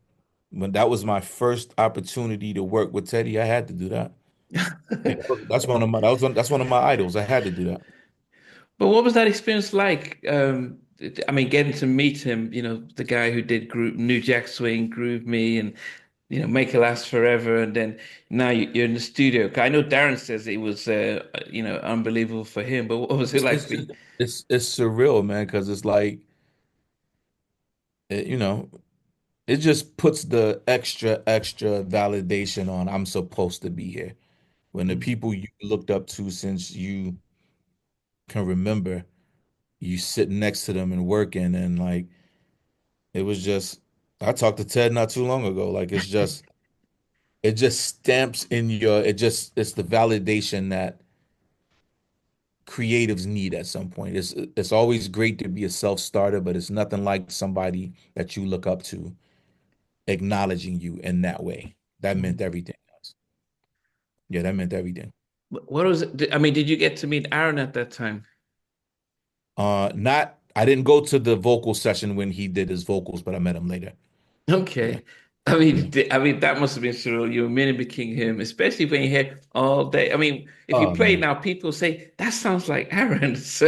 when that was my first opportunity to work with Teddy, I had to do that. Yeah, that's one of my idols. I had to do that. But what was that experience like? I mean, getting to meet him, the guy who did Group New Jack Swing, Groove Me, and Make It Last Forever, and then now you're in the studio. 'Cause I know Darren says it was, unbelievable for him. But what was it It's like it's for you? just it's surreal, man, because it's like it, you know, it just puts the extra validation on I'm supposed to be here. When the Mm. people you looked up to since you can remember, you sitting next to them and working, and like it was just I talked to Ted not too long ago. Like it just stamps in it's the validation that creatives need at some point. It's always great to be a self-starter, but it's nothing like somebody that you look up to acknowledging you in that way. That meant Mm. everything else. Yeah, that meant everything. What was it? I mean, did you get to meet Aaron at that time? Not I didn't go to the vocal session when he did his vocals, but I met him later. Yeah. Okay. Yeah. I mean that must have been surreal. You were mimicking him, especially when you hear all day. I mean, if you Oh play man. now, people say that sounds like Aaron. So,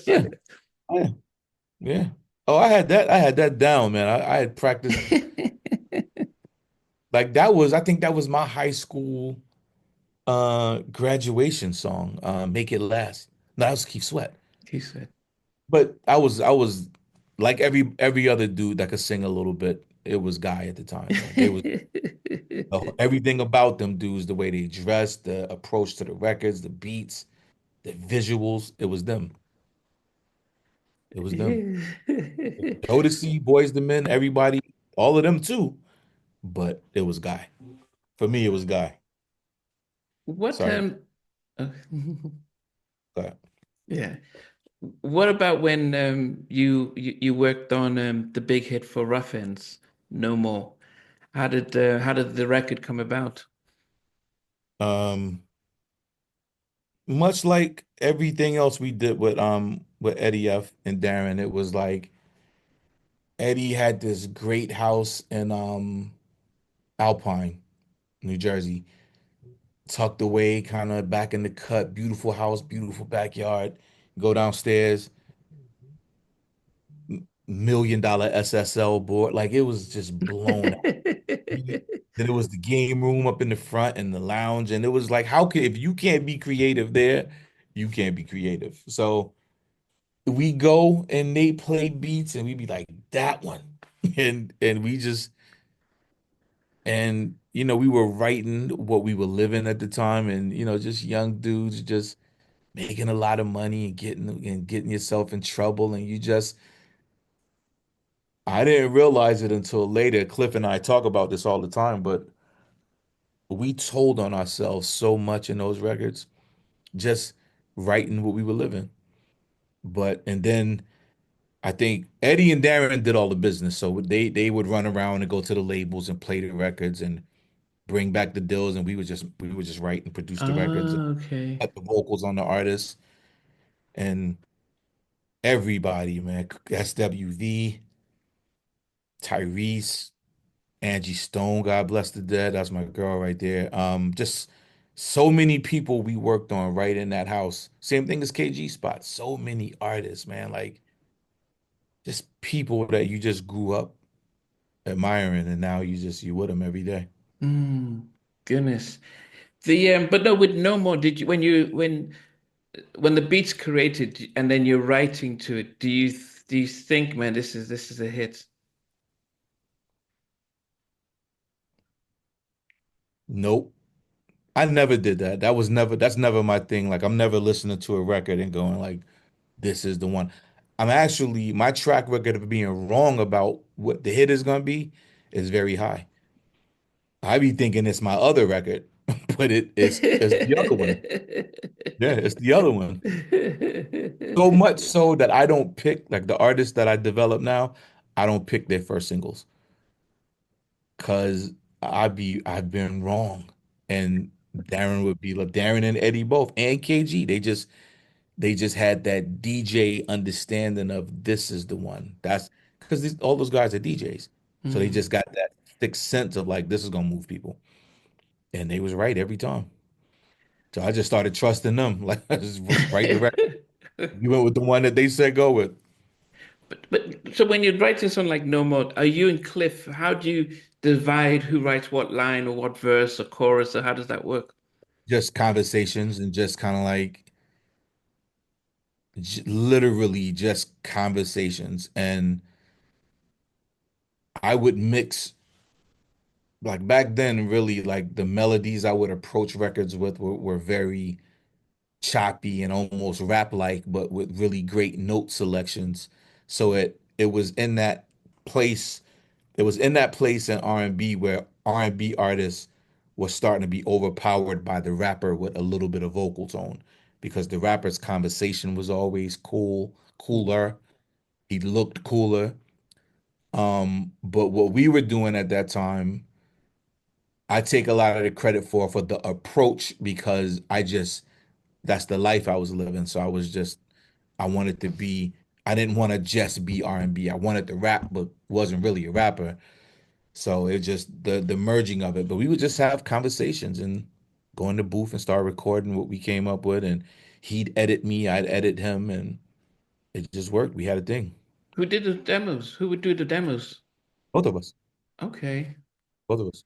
Yeah. Yeah. Yeah. Oh, I had that down, man. I had practiced like I think that was my high school graduation song, Make It Last. No, that was Keith Sweat. he said. But I was like every other dude that could sing a little bit. It was Guy at the time, man. They was. Everything about them dudes, the way they dressed, the approach to the records, the beats, the visuals, it was them. It was them. Jodeci, Boys the Men, everybody, all of them too. But it was Guy. For me, it was Guy. What Sorry. uh, Guy. yeah. What about when you worked on the big hit for Rough Ends, No More? How did the record come about? Um, Much like everything else we did with Eddie F and Darren, it was like Eddie had this great house in Alpine, New Jersey, tucked away, kind of back in the cut, beautiful house, beautiful backyard. Go downstairs, $1 million SSL board. Like it was just blown out. Then it was the game room up in the front and the lounge. And it was like, how can if you can't be creative there, you can't be creative. So we go and they play beats and we be like, that one. And we just and we were writing what we were living at the time and just young dudes just making a lot of money and getting yourself in trouble and you just I didn't realize it until later. Cliff and I talk about this all the time, but we told on ourselves so much in those records, just writing what we were living. But and then I think Eddie and Darren did all the business, so they would run around and go to the labels and play the records and bring back the deals, and we would just write and produce the records and Ah, okay. put the vocals on the artists and everybody, man. SWV, Tyrese. Angie Stone, God bless the dead. That's my girl right there. Just so many people we worked on right in that house. Same thing as KG Spot. So many artists, man. Like just people that you just grew up admiring, and now you with them every day. Mm, goodness. The but no, with No More, did you when the beat's created and then you're writing to it, do you think, man, this is a hit? Nope. I never did that. That's never my thing. Like I'm never listening to a record and going like, this is the one. I'm actually my track record of being wrong about what the hit is gonna be is very high. I be thinking it's my other record, but it's the other one. Yeah, it's the other one. So much so that I don't pick like the artists that I develop now, I don't pick their first singles because I've been wrong. And Darren would be like Darren and Eddie both and KG. They just had that DJ understanding of this is the one. That's because all those guys are DJs. So they Mm. just got that sixth sense of like this is gonna move people. And they was right every time. So I just started trusting them. Like I just write the record. You went with the one that they said go with. But so when you're writing something like No More, are you and Cliff, how do you divide who writes what line or what verse or chorus, or how does that work? Just conversations and just kind of like literally just conversations. And I would mix like back then, really like the melodies I would approach records with were very choppy and almost rap-like, but with really great note selections. So it was in that place, it was in that place in R&B where R&B artists were starting to be overpowered by the rapper with a little bit of vocal tone because the rapper's conversation was always cooler. He looked cooler. But what we were doing at that time, I take a lot of the credit for the approach because that's the life I was living. So I wanted to be I didn't want to just be R&B. I wanted to rap, but wasn't really a rapper. So it just the merging of it. But we would just have conversations and go in the booth and start recording what we came up with. And he'd edit me, I'd edit him, and it just worked. We had a thing. Who did the demos? Who would do the demos? Both of us. Okay, Both of us.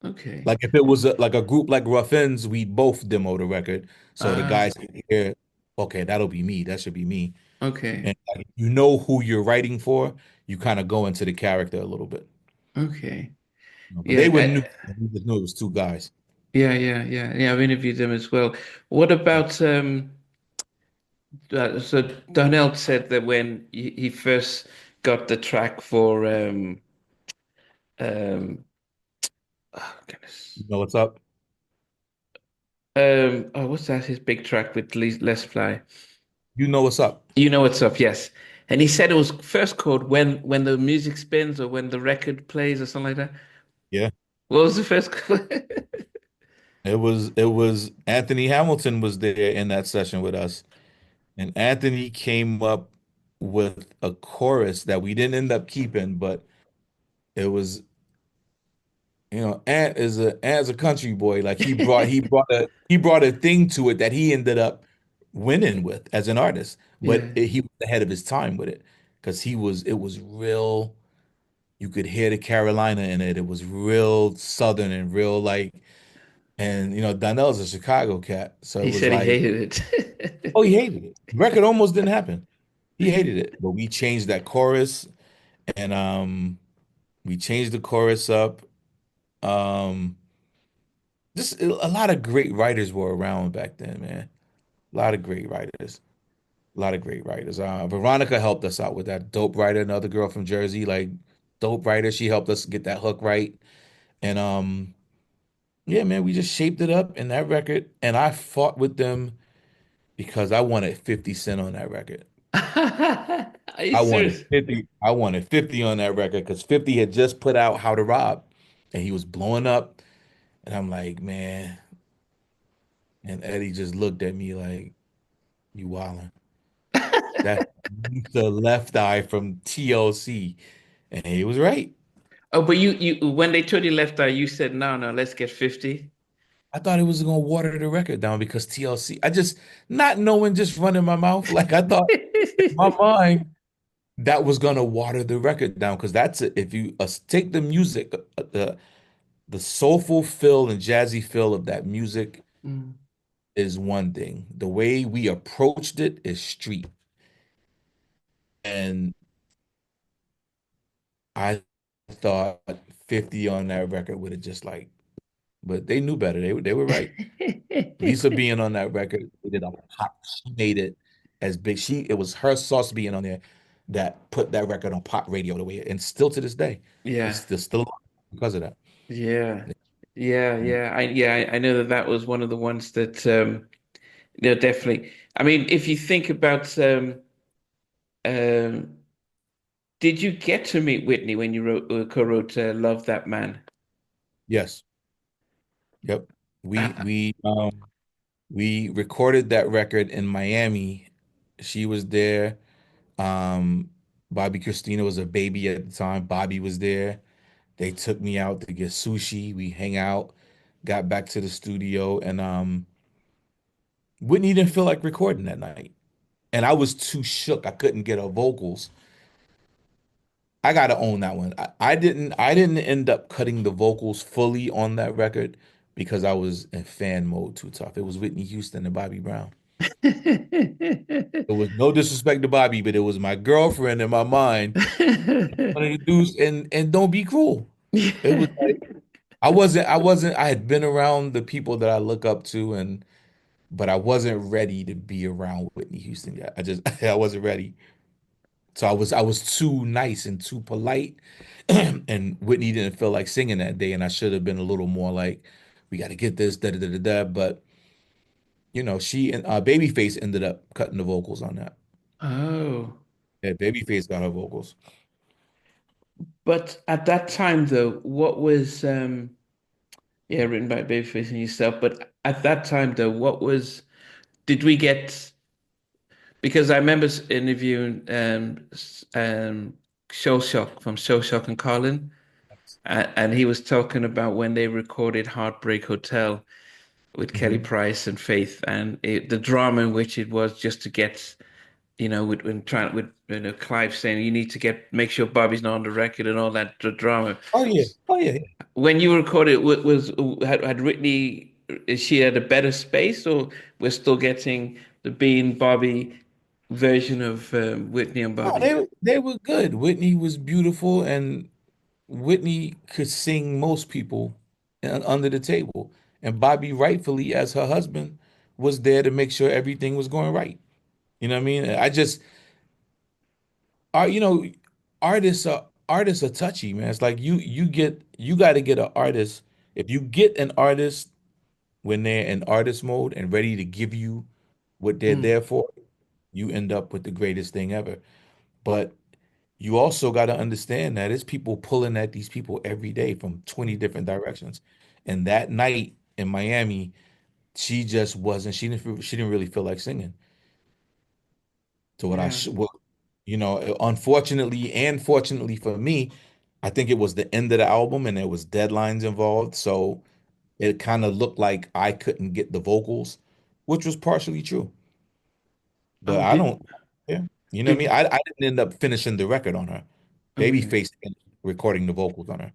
okay. Like if it was like a group like Ruffins, we both demo the record. So the Ah, guys could hear, okay, that'll be me. That should be me. okay, And like, you know who you're writing for, you kind of go into the character a little bit. okay. But they Yeah, were new. We just knew it was two guys. yeah. I've interviewed them as well. What about so Darnell said that when he first got the track for um oh goodness. You know what's up? Oh, what's that? His big track with Les Fly. You know what's up? You know what's up, yes. And he said it was first called when the music spins or when the record plays or something like that. Yeah. What was the first called? It was Anthony Hamilton was there in that session with us. And Anthony came up with a chorus that we didn't end up keeping, but it was, Ant is a country boy. Like he brought a thing to it that he ended up winning with as an artist. But Yeah. he was ahead of his time with it because it was real. You could hear the Carolina in it. It was real Southern and real like, and Donnell's a Chicago cat, so it He was said he like, hated oh, it. he hated it. The record almost didn't happen. He hated it, but we changed that chorus, and we changed the chorus up. Um, just a lot of great writers were around back then, man. A lot of great writers. A lot of great writers. Veronica helped us out with that. Dope writer, another girl from Jersey, like dope writer. She helped us get that hook right. And yeah, man, we just shaped it up in that record. And I fought with them because I wanted 50 Cent on that record. Are you I wanted serious? 50. I wanted 50 on that record because 50 had just put out How to Rob and he was blowing up. And I'm like, man. And Eddie just looked at me like, you wildin'. That's the Left Eye from TLC. And he was right. Oh, but you when they told you left eye, you said no, let's get 50. I thought it was gonna water the record down because TLC, I just not knowing, just running my mouth. Like I thought in my mind that was gonna water the record down because that's it. If you take the music, the soulful feel and jazzy feel of that music Mm. is one thing. The way we approached it is street. And I thought 50 on that record would have just like, but they knew better. They were right. Lisa being on that record, they did a pop. She made it as big. It was her sauce being on there that put that record on pop radio the way and still to this day, it's Yeah. still because of that. Yeah. I know that that was one of the ones that definitely. I mean, if you think about um did you get to meet Whitney when you co-wrote Love That Man? Yes. Yep. We recorded that record in Miami. She was there. Um, Bobby Christina was a baby at the time. Bobby was there. They took me out to get sushi. We hang out, got back to the studio, and Whitney didn't feel like recording that night. And I was too shook. I couldn't get her vocals. I gotta own that one. I didn't end up cutting the vocals fully on that record because I was in fan mode too tough. It was Whitney Houston and Bobby Brown. It was no disrespect to Bobby, but it was my girlfriend in my mind. One of the dudes, and don't be cruel. It was like I wasn't I had been around the people that I look up to and but I wasn't ready to be around Whitney Houston yet. I wasn't ready. So I was too nice and too polite. And Whitney didn't feel like singing that day, and I should have been a little more like, we got to get this, da da da da da. But she and Babyface ended up cutting the vocals on that. Oh. Yeah, Babyface got her vocals. But at that time though, what was yeah, written by Babyface and yourself, but at that time though, what was did we get because I remember interviewing Show Shock from Show Shock and Colin, and he was talking about when they recorded Heartbreak Hotel with Kelly Hmm. Price and Faith, and the drama in which it was just to get, with Clive saying you need to make sure Bobby's not on the record and all that drama. Oh yeah, oh yeah. When you recorded, had Whitney, is she at a better space, or we're still getting the Bean Bobby version of Whitney and Oh, Bobby? they were good. Whitney was beautiful, and Whitney could sing most people under the table, and Bobby, rightfully as her husband, was there to make sure everything was going right. You know what I mean? I just, you know, artists are touchy, man. It's like you got to get an artist. If you get an artist when they're in artist mode and ready to give you what they're Mm, there for, you end up with the greatest thing ever. But you also got to understand that it's people pulling at these people every day from 20 different directions. And that night in Miami, she just wasn't, she didn't really feel like singing to what yeah. what, unfortunately and fortunately for me, I think it was the end of the album and there was deadlines involved. So it kind of looked like I couldn't get the vocals, which was partially true. But Oh, I don't, yeah, you know what I mean? did I didn't end up finishing the record on her. okay. Babyface recording the vocals on her.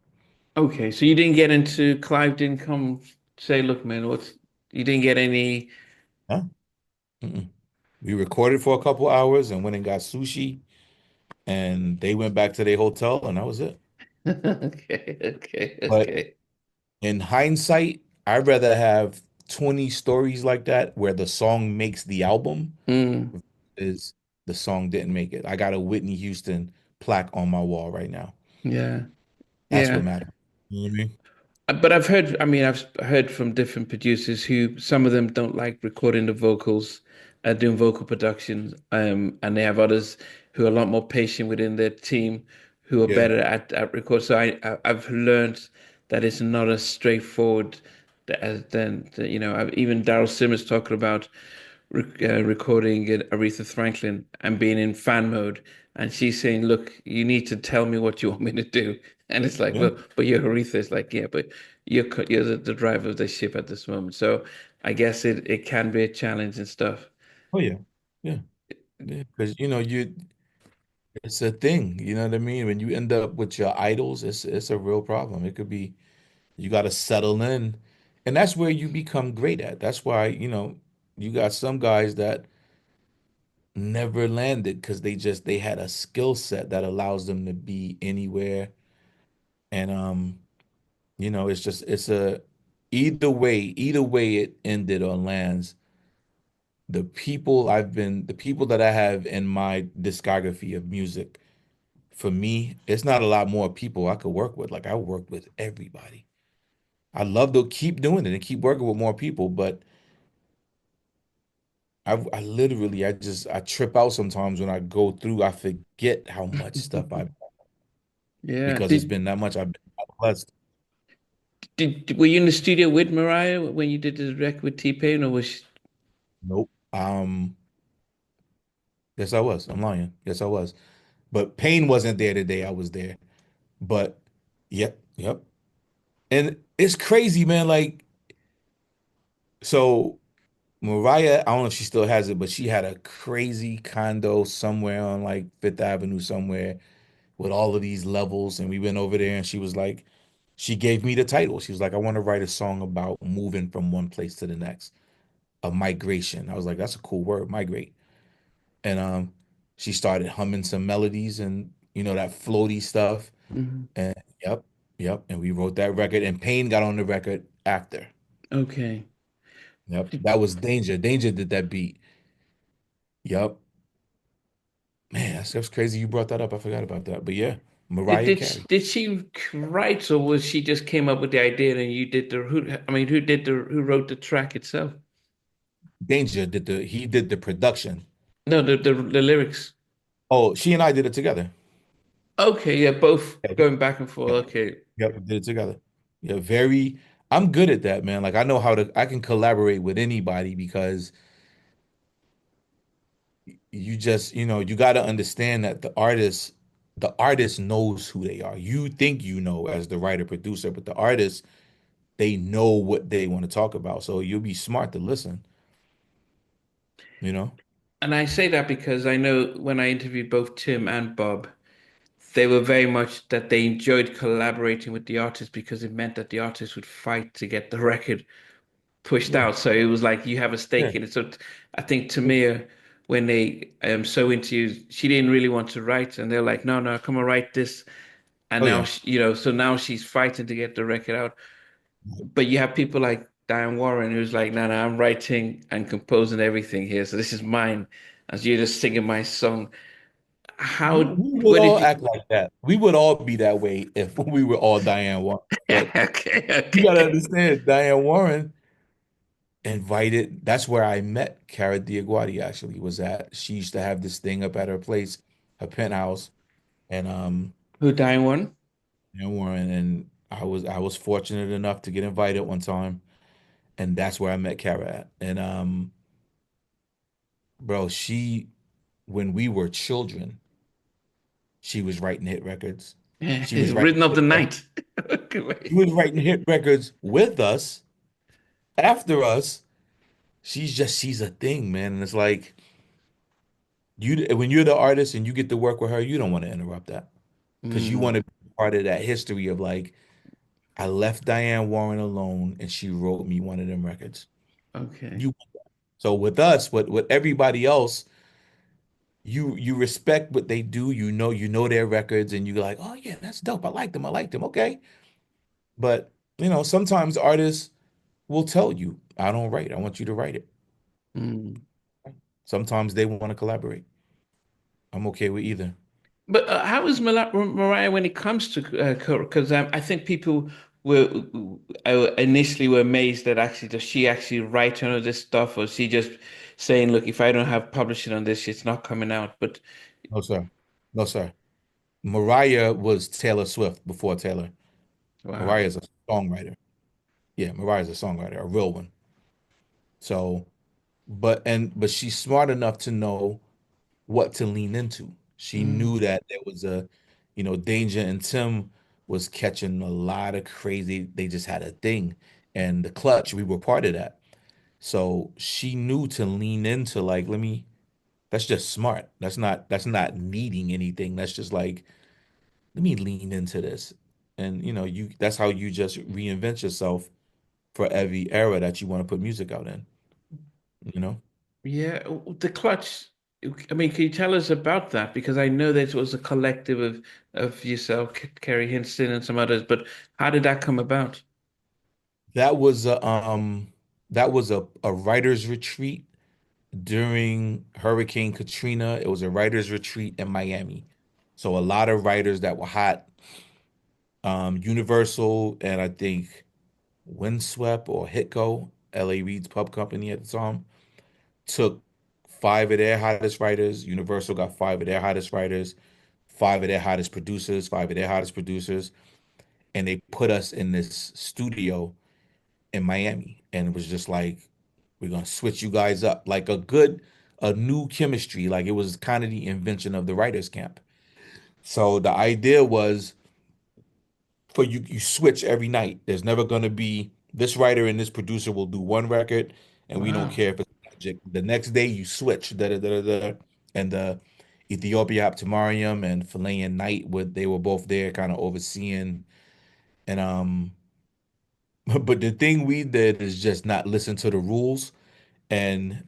Okay, so you didn't get into Clive didn't come say, look, man, what's you didn't get any. Huh? Mm-mm. We recorded for a couple hours and went and got sushi, and they went back to their hotel, and that was it. Okay, okay, But okay. in hindsight, I'd rather have 20 stories like that where the song makes the album Mm, is the song didn't make it. I got a Whitney Houston plaque on my wall right now. yeah, That's what yeah. matters. You know what I mean? But I've heard, I mean, I've heard from different producers who some of them don't like recording the vocals, doing vocal productions, and they have others who are a lot more patient within their team who are Yeah. better at record. So I've learned that it's not as straightforward as than you know. Even Daryl Simmons talking about recording Aretha Franklin and being in fan mode, and she's saying, "Look, you need to tell me what you want me to do." And it's like, Yeah. well, but you're Aretha. It's like, yeah, but you're the driver of the ship at this moment. So I guess it can be a challenge and stuff. Oh yeah. Yeah. Yeah. Because it's a thing. You know what I mean? When you end up with your idols, it's a real problem. It could be you got to settle in, and that's where you become great at. That's why, you got some guys that never landed because they had a skill set that allows them to be anywhere. And it's just it's a either way it ended or lands. The people that I have in my discography of music, for me, it's not a lot more people I could work with. Like I work with everybody. I love to keep doing it and keep working with more people, but I literally I trip out sometimes when I go through. I forget how much stuff I Yeah. because it's been that much. I've been blessed. Were you in the studio with Mariah when you did the record with T-Pain, or was she... Nope. Yes, I was. I'm lying. Yes, I was. But Pain wasn't there the day I was there. But yep, yep. And it's crazy, man. Like, so Mariah, I don't know if she still has it, but she had a crazy condo somewhere on like Fifth Avenue somewhere with all of these levels. And we went over there and she was like, she gave me the title. She was like, I want to write a song about moving from one place to the next, a migration. I was like, that's a cool word, migrate. And she started humming some melodies and that floaty stuff. Mhm. And yep, yep. And we wrote that record and Payne got on the record after. Okay. Yep. That was Danger. Danger did that beat. Yep. Man, that's crazy you brought that up. I forgot about that. But yeah, Did Mariah did Carey. did she write, or was she just came up with the idea and you did the who? I mean, who wrote the track itself? Danger he did the production. No, the lyrics. Oh, she and I did it together. Okay, yeah, both Yeah, going back and forth. yeah, Okay. yeah, we did it together. Yeah, I'm good at that, man. Like I can collaborate with anybody because you just, you got to understand that the artist knows who they are. You think you know as the writer producer, but the artist, they know what they want to talk about. So you'll be smart to listen, you know? And I say that because I know when I interviewed both Tim and Bob, they were very much that they enjoyed collaborating with the artist because it meant that the artist would fight to get the record pushed Yeah. out. So it was like you have a Yeah. stake in it. So I think Tamir, when they so into you, she didn't really want to write, and they're like, no, no, come on, write this. and Oh now yeah. so now she's fighting to get the record out. But you have people like Diane Warren who's like, no, no, I'm writing and composing everything here, so this is mine, as you're just singing my song. How, We would where did all you? act like that. We would all be that way if we were all Diane Warren. But Okay, you gotta okay. understand, Diane Warren invited. That's where I met Cara Diaguardi. Actually, was at she used to have this thing up at her place, her penthouse, and Who, Diane Warren? Diane Warren, and I was fortunate enough to get invited one time, and that's where I met Cara at. And bro, she when we were children, she was writing hit records. She was writing Rhythm of the hit records. Night. Okay, She wait. was writing hit records with us, after us. She's a thing, man. And it's like you when you're the artist and you get to work with her, you don't want to interrupt that because you Mm, want to be part of that history of like I left Diane Warren alone and she wrote me one of them records. okay. You so with us, with everybody else, you respect what they do. You know their records, and you're like, oh yeah, that's dope. I like them. I like them. Okay, but sometimes artists will tell you, I don't write. I want you to write it. Mm. Sometimes they want to collaborate. I'm okay with either. But how is Mariah when it comes to because I think people were initially were amazed that actually does she actually write on this stuff, or is she just saying, look, if I don't have publishing on this, it's not coming out. But No, sir. No, sir. Mariah was Taylor Swift before Taylor. wow. Mariah's a songwriter. Yeah, Mariah's a songwriter, a real one. So, but she's smart enough to know what to lean into. She Mm, knew that there was Danger and Tim was catching a lot of crazy. They just had a thing, and the Clutch, we were part of that. So she knew to lean into like, let me. That's just smart. That's not needing anything. That's just like, let me lean into this. And that's how you just reinvent yourself for every era that you want to put music out in, you know? yeah, the Clutch. I mean, can you tell us about that? Because I know that it was a collective of yourself, Kerry Hinston, and some others. But how did that come about? That was a writer's retreat during Hurricane Katrina. It was a writer's retreat in Miami. So a lot of writers that were hot, Universal and I think Windswept or Hitco, LA Reid's pub company at the time, took five of their hottest writers. Universal got five of their hottest writers, five of their hottest producers, five of their hottest producers, and they put us in this studio in Miami. And it was just like, we're gonna switch you guys up. Like a new chemistry. Like it was kind of the invention of the writers camp. So the idea was for you switch every night. There's never gonna be this writer and this producer will do one record, and we don't Wow. care if it's magic. The next day you switch. Da, da, da, da, da. And Ethiopia Optimarium and Filet Night they were both there kind of overseeing. And but the thing we did is just not listen to the rules. And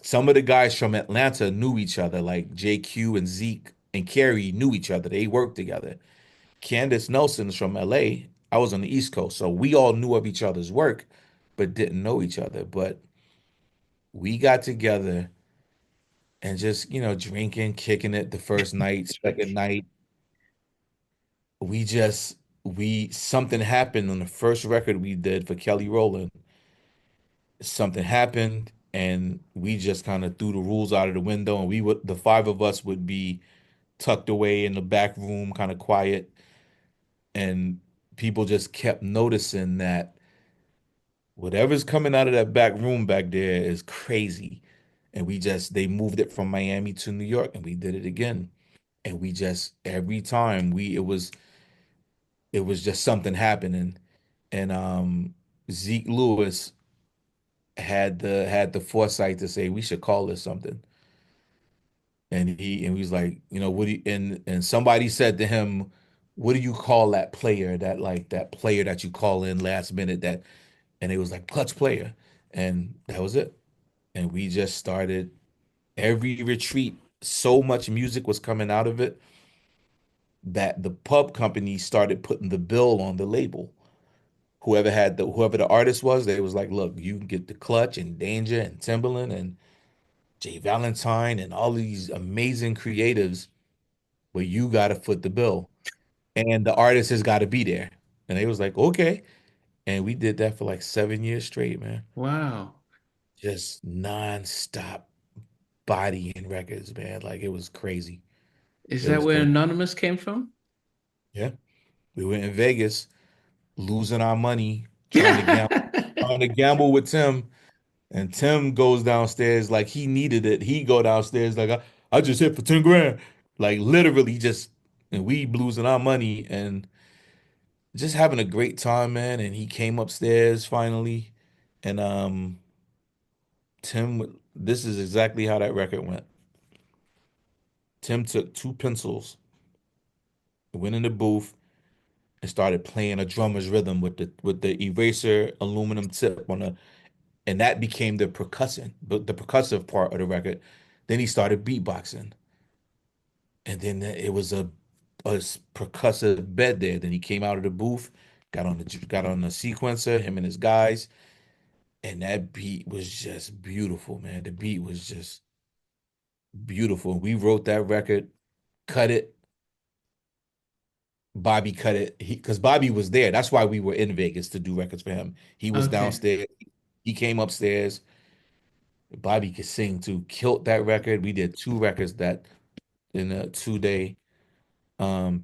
some of the guys from Atlanta knew each other, like JQ and Zeke and Carrie knew each other. They worked together. Candace Nelson's from LA. I was on the East Coast, so we all knew of each other's work, but didn't know each other. But we got together and just, drinking, kicking it the first night, second night. We just, something happened on the first record we did for Kelly Rowland. Something happened, and we just kind of threw the rules out of the window, and the five of us would be tucked away in the back room, kind of quiet, and people just kept noticing that whatever's coming out of that back room back there is crazy. And they moved it from Miami to New York and we did it again. And we just, every time it was just something happening. And Zeke Lewis had the foresight to say we should call this something. And he was like, what do you, and somebody said to him, what do you call that player that player that you call in last minute and it was like clutch player. And that was it. And we just started every retreat. So much music was coming out of it. that the pub company started putting the bill on the label. Whoever the artist was, they was like, look, you can get the Clutch and Danger and Timberland and Jay Valentine and all these amazing creatives, but you gotta foot the bill. And the artist has got to be there. And they was like, okay. And we did that for like 7 years straight, man. Wow. Just nonstop bodying records, man. Like it was crazy. Is It that was where crazy. Anonymous came from? Yeah. We were in Vegas losing our money trying to gamble with Tim. And Tim goes downstairs like he needed it. He go downstairs like I just hit for 10 grand. Like literally just and we losing our money and just having a great time, man. And he came upstairs finally. And this is exactly how that record went. Tim took two pencils, went in the booth, and started playing a drummer's rhythm with the eraser aluminum tip on the and that became the percussive part of the record. Then he started beatboxing. And then it was a percussive bed there. Then he came out of the booth, got on the sequencer, him and his guys, and that beat was just beautiful, man. The beat was just beautiful. We wrote that record, cut it. Bobby cut it. Because Bobby was there. That's why we were in Vegas to do records for him. He was Okay. downstairs. He came upstairs. Bobby could sing too. Killed that record. We did two records that in a 2 day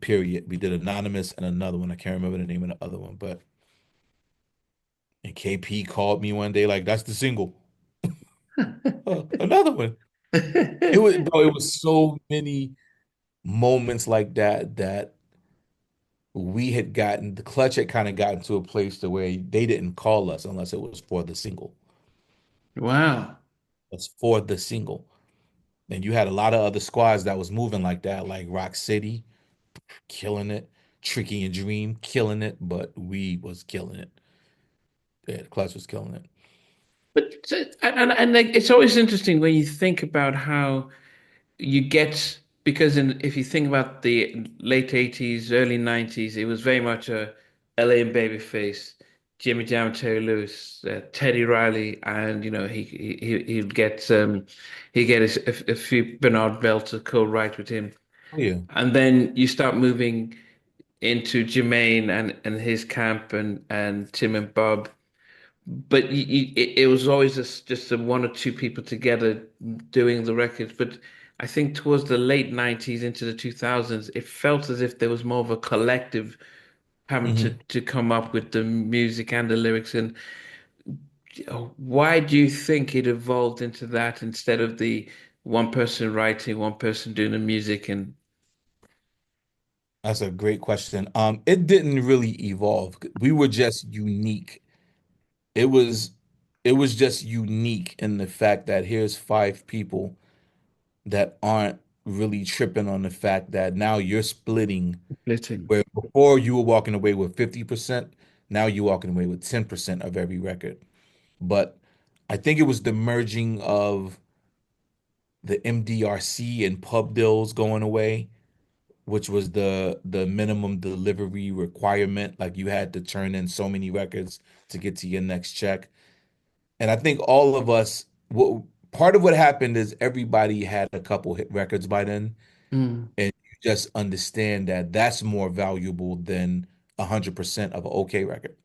period. We did Anonymous and another one. I can't remember the name of the other one, but and KP called me one day like that's the single. Another one. It was so many moments like that the Clutch had kind of gotten to a place to where they didn't call us unless it was for the single. Wow. It's for the single. And you had a lot of other squads that was moving like that, like Rock City, killing it, Tricky and Dream, killing it, but we was killing it. Yeah, the Clutch was killing it. But and like, it's always interesting when you think about how you get because if you think about the late 80s, early 90s, it was very much a LA and Babyface, Jimmy Jam, and Terry Lewis, Teddy Riley, and he'd get a few Bernard Belter co-write with him, Oh yeah. and then you start moving into Jermaine and his camp and Tim and Bob. But it was always just one or two people together doing the records. But I think towards the late 90s into the 2000s, it felt as if there was more of a collective having Hmm. to come up with the music and the lyrics. And why do you think it evolved into that instead of the one person writing, one person doing the music? And That's a great question. It didn't really evolve. We were just unique. It was it was just unique in the fact that here's five people that aren't really tripping on the fact that now you're splitting splitting. where before you were walking away with 50%, now you're walking away with 10% of every record. But I think it was the merging of the MDRC and pub deals going away, which was the minimum delivery requirement. Like you had to turn in so many records to get to your next check. And I think all of us, part of what happened is everybody had a couple hit records by then, Mm. and you just understand that that's more valuable than 100% of an okay record.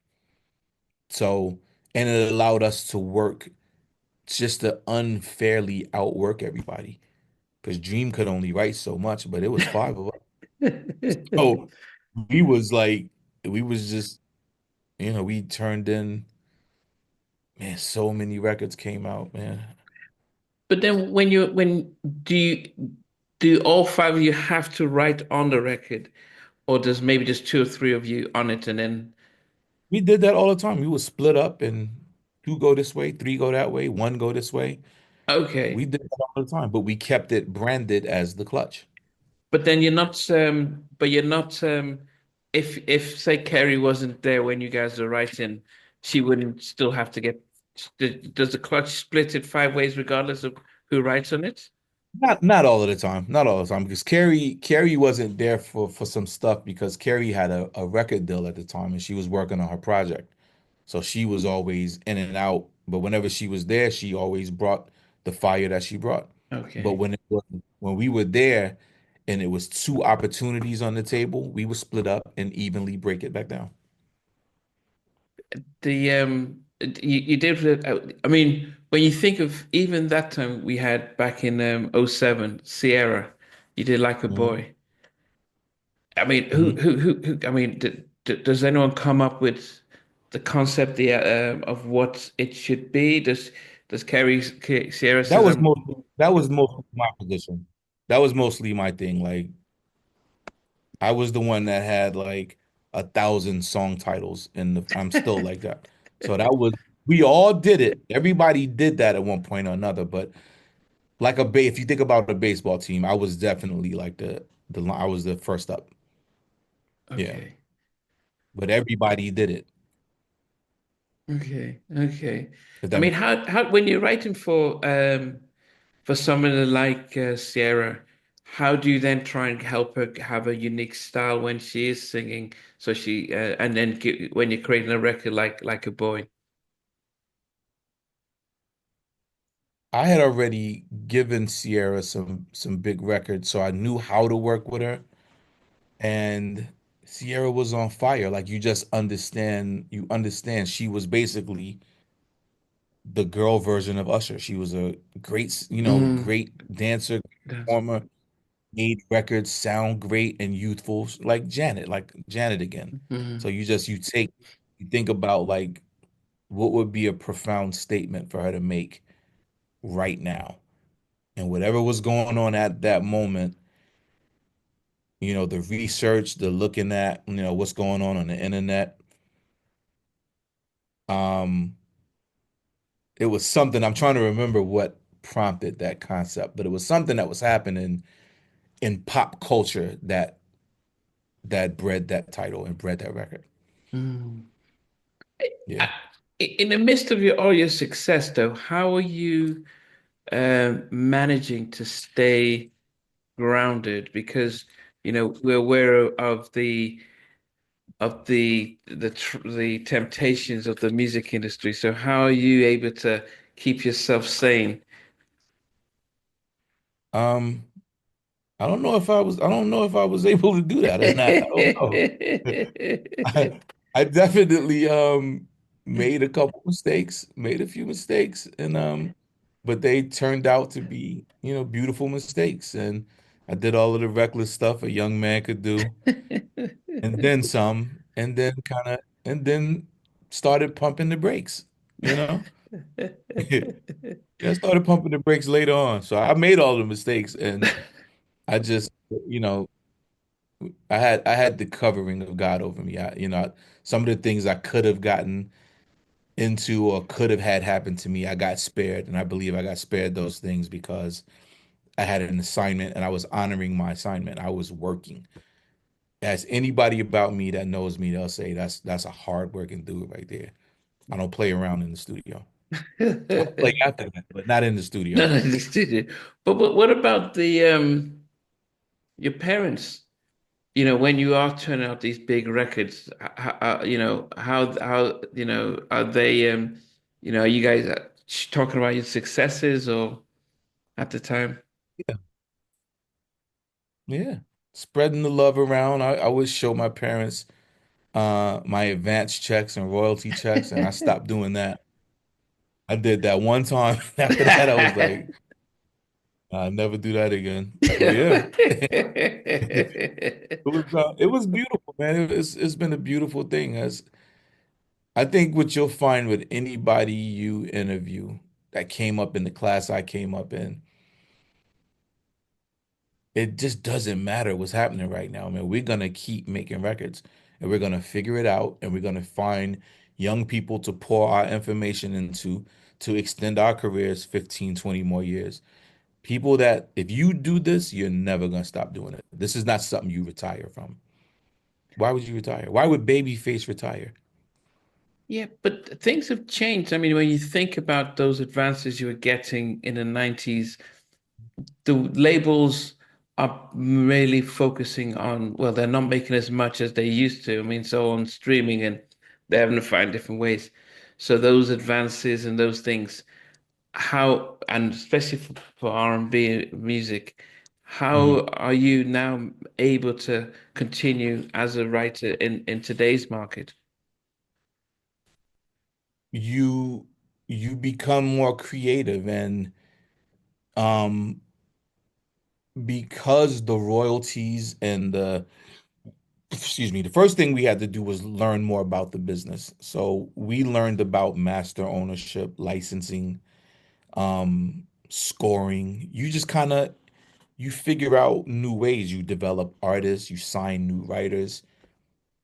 So, and it allowed us to work just to unfairly outwork everybody because Dream could only write so much, but it was five of us. So we was like, we was just, we turned in, man, so many records came out, man. But then when do all five of you have to write on the record, or does maybe just two or three of you on it and then We did that all the time. We would split up and two go this way, three go that way, one go this way. We okay. did that all the time, but we kept it branded as the Clutch. But then you're not if say Kerry wasn't there when you guys are writing, she wouldn't still have to get does the clutch split it five ways regardless of who writes on it? Not all of the time. Not all the time because Carrie wasn't there for some stuff because Carrie had a record deal at the time and she was working on her project. So she was always in and out, but whenever she was there, she always brought the fire that she brought. But Okay. when we were there and it was two opportunities on the table, we would split up and evenly break it back down. You did, I mean, when you think of even that time we had back in '07, Ciara, you did like a Hmm. boy. I mean, Hmm. I mean, does anyone come up with the concept of what it should be? Does Sierra That says was I'm mostly my position. That was mostly my thing. Like I was the one that had like 1,000 song titles, and I'm still like that. So that was we all did it. Everybody did that at one point or another. But if you think about a baseball team, I was definitely like I was the first up. Yeah, okay, but everybody did it. okay. If I that mean, makes sense. how when you're writing for someone like Sierra, how do you then try and help her have a unique style when she is singing? So and then when you're creating a record like a boy. I had already given Sierra some big records, so I knew how to work with her. And Sierra was on fire. Like you understand she was basically the girl version of Usher. She was a Mm, great dancer, that's, performer, made records sound great and youthful, like Janet again. So mm, you think about like what would be a profound statement for her to make right now. And whatever was going on at that moment, the research, the looking at, what's going on the internet, um, it was something I'm trying to remember what prompted that concept, but it was something that was happening in pop culture that bred that title and bred that record. mm. Yeah. I- In the midst of all your success, though, how are you managing to stay grounded? Because we're aware of the temptations of the music industry. So how are you able to keep yourself sane? Um, I don't know if I was able to do that or not. I don't know. I definitely made a couple mistakes, made a few mistakes, and but they turned out to be, beautiful mistakes. And I did all of the reckless stuff a young man could do, and then some, and then started pumping the brakes, you know? Yeah, I started pumping the brakes later on. So I made all the mistakes and I just, you know, I had the covering of God over me. Some of the things I could have gotten into or could have had happen to me, I got spared. And I believe I got spared those things because I had an assignment and I was honoring my assignment. I was working. As anybody about me that knows me, they'll say that's a hard working dude right there. I don't play around in the studio. I play after that, but not in the No, studio. no, just did it. But what about the your parents? When you are turning out these big records, how are they are you guys talking about your successes or at the time? Yeah. Yeah. Spreading the love around. I would show my parents my advance checks and royalty checks, and I stopped doing that. I did that one time. After that, I was like, I'll never do that again. But yeah, it was beautiful, man. It's been a beautiful thing. As I think what you'll find with anybody you interview that came up in the class I came up in, it just doesn't matter what's happening right now, man. We're gonna keep making records and we're gonna figure it out and we're gonna find young people to pour our information into to extend our careers 15, 20 more years. People that if you do this, you're never gonna stop doing it. This is not something you retire from. Why would you retire? Why would Babyface retire? Yeah, but things have changed. I mean, when you think about those advances you were getting in the 90s, the labels are really focusing on, well, they're not making as much as they used to. I mean, so on streaming and they're having to find different ways. So those advances and those things, how, and especially for R&B music, how Mhm. are you now able to continue as a writer in today's market? You you become more creative and um because the royalties and the excuse me, the first thing we had to do was learn more about the business. So we learned about master ownership, licensing, scoring. You just kind of you figure out new ways. You develop artists, you sign new writers.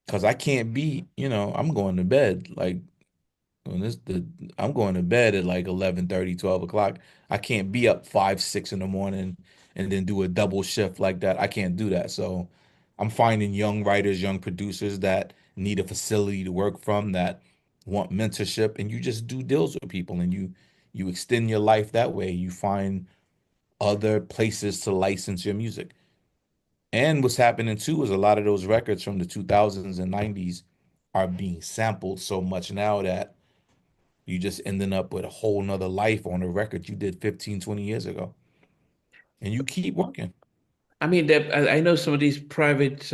Because I can't be, I'm going to bed like when I'm going to bed at like 11:30, 12 o'clock. I can't be up 5, 6 in the morning and then do a double shift like that. I can't do that. So I'm finding young writers, young producers that need a facility to work from, that want mentorship, and you just do deals with people and you extend your life that way. You find other places to license your music. And what's happening too is a lot of those records from the 2000s and 90s are being sampled so much now that you just ending up with a whole nother life on a record you did 15, 20 years ago. And you keep working. I mean, I know some of these private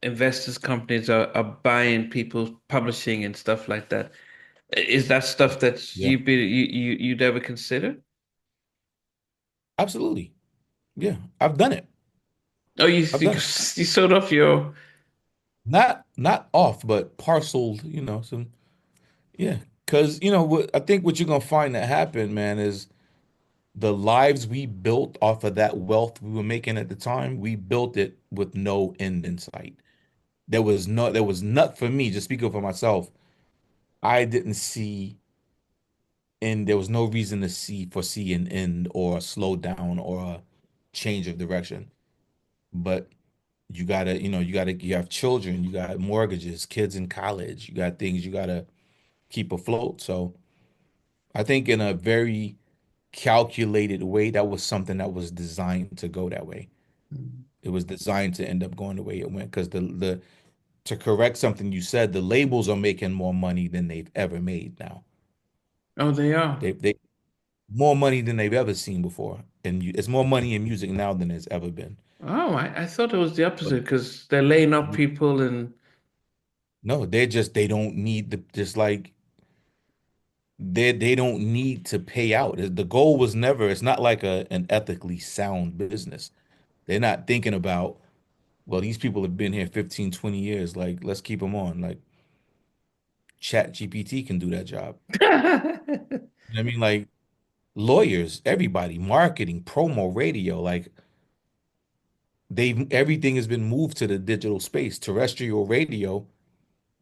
investors companies are buying people's publishing and stuff like that. Is that stuff that Yeah, you'd ever consider? absolutely. Yeah, I've done it. Oh, I've you done it. sold off your. Not off, but parceled, some yeah. Because, what I think what you're gonna find that happen, man, is the lives we built off of that wealth we were making at the time, we built it with no end in sight. There was not for me, just speaking for myself. I didn't see, and there was no reason to foresee an end or a slowdown or a change of direction. But you have children, you got mortgages, kids in college, you got things you gotta keep afloat. So I think in a very calculated way, that was something that was designed to go that way. It was designed to end up going the way it went because the to correct something you said, the labels are making more money than they've ever made now. Oh, they are. They more money than they've ever seen before, and it's more money in music now than there's ever been. Oh, I thought it was the But opposite because they're laying off people and. no, they don't need the just like they don't need to pay out. The goal was never. It's not like an ethically sound business. They're not thinking about, well, these people have been here 15, 20 years. Like, let's keep them on. Like, Chat GPT can do that job. You know what I mean? Like, lawyers, everybody, marketing, promo, radio, like everything has been moved to the digital space. Terrestrial radio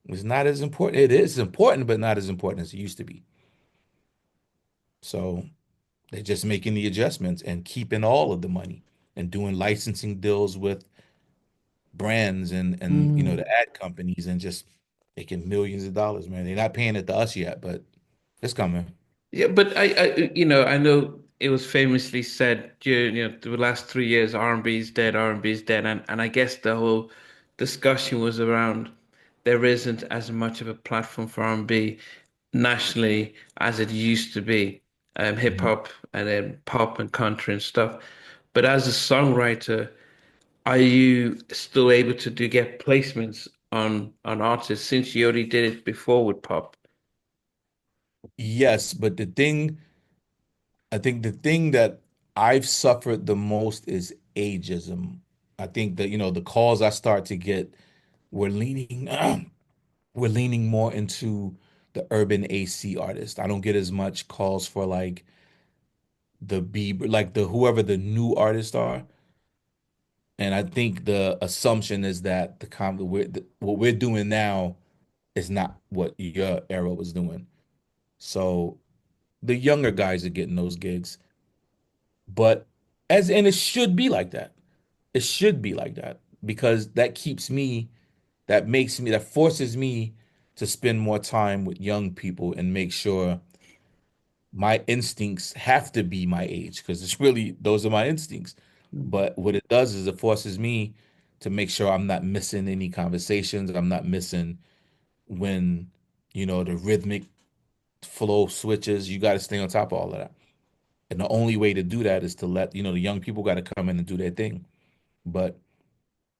is not as important. It is important, but not as important as it used to be. So they're just making the adjustments and keeping all of the money and doing licensing deals with brands and the Mm. ad companies and just making millions of dollars, man. They're not paying it to us yet, but it's coming. Yeah, but I know it was famously said during, the last 3 years, R&B is dead, R&B is dead, and I guess the whole discussion was around there isn't as much of a platform for R&B nationally as it used to be, hip Mhm. hop and then pop and country and stuff. But as a songwriter, are you still able to get placements on artists since you already did it before with pop? Yes, but I think the thing that I've suffered the most is ageism. I think that, the calls I start to get, we're leaning, we're leaning more into the urban AC artist. I don't get as much calls for like the Bieber, like the whoever the new artists are. And I think the assumption is that what we're doing now is not what your era was doing. So the younger guys are getting those gigs, but and it should be like that. It should be like that because that forces me to spend more time with young people and make sure my instincts have to be my age because it's really those are my instincts. But what it does is it forces me to make sure I'm not missing any conversations. I'm not missing when, the rhythmic flow switches. You got to stay on top of all of that. And the only way to do that is to let, the young people got to come in and do their thing. But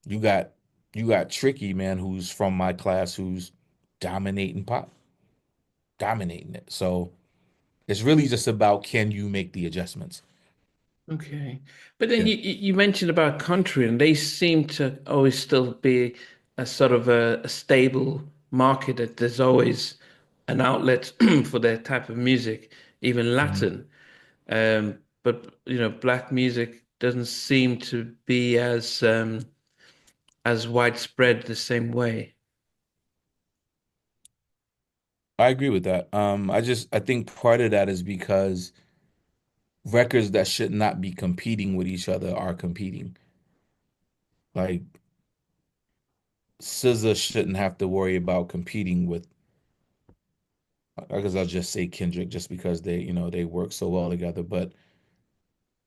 you got you got Tricky, man, who's from my class who's dominating pop, dominating it. So it's really just about can you make the adjustments? Okay. But then Yeah. you mentioned about country, and they seem to always still be a sort of a stable market that there's always an outlet for their type of music, even Mhm. Latin. But black music doesn't seem to be as widespread the same way. I agree with that. I think part of that is because records that should not be competing with each other are competing. Like SZA shouldn't have to worry about competing with, I guess I'll just say Kendrick just because they work so well together. But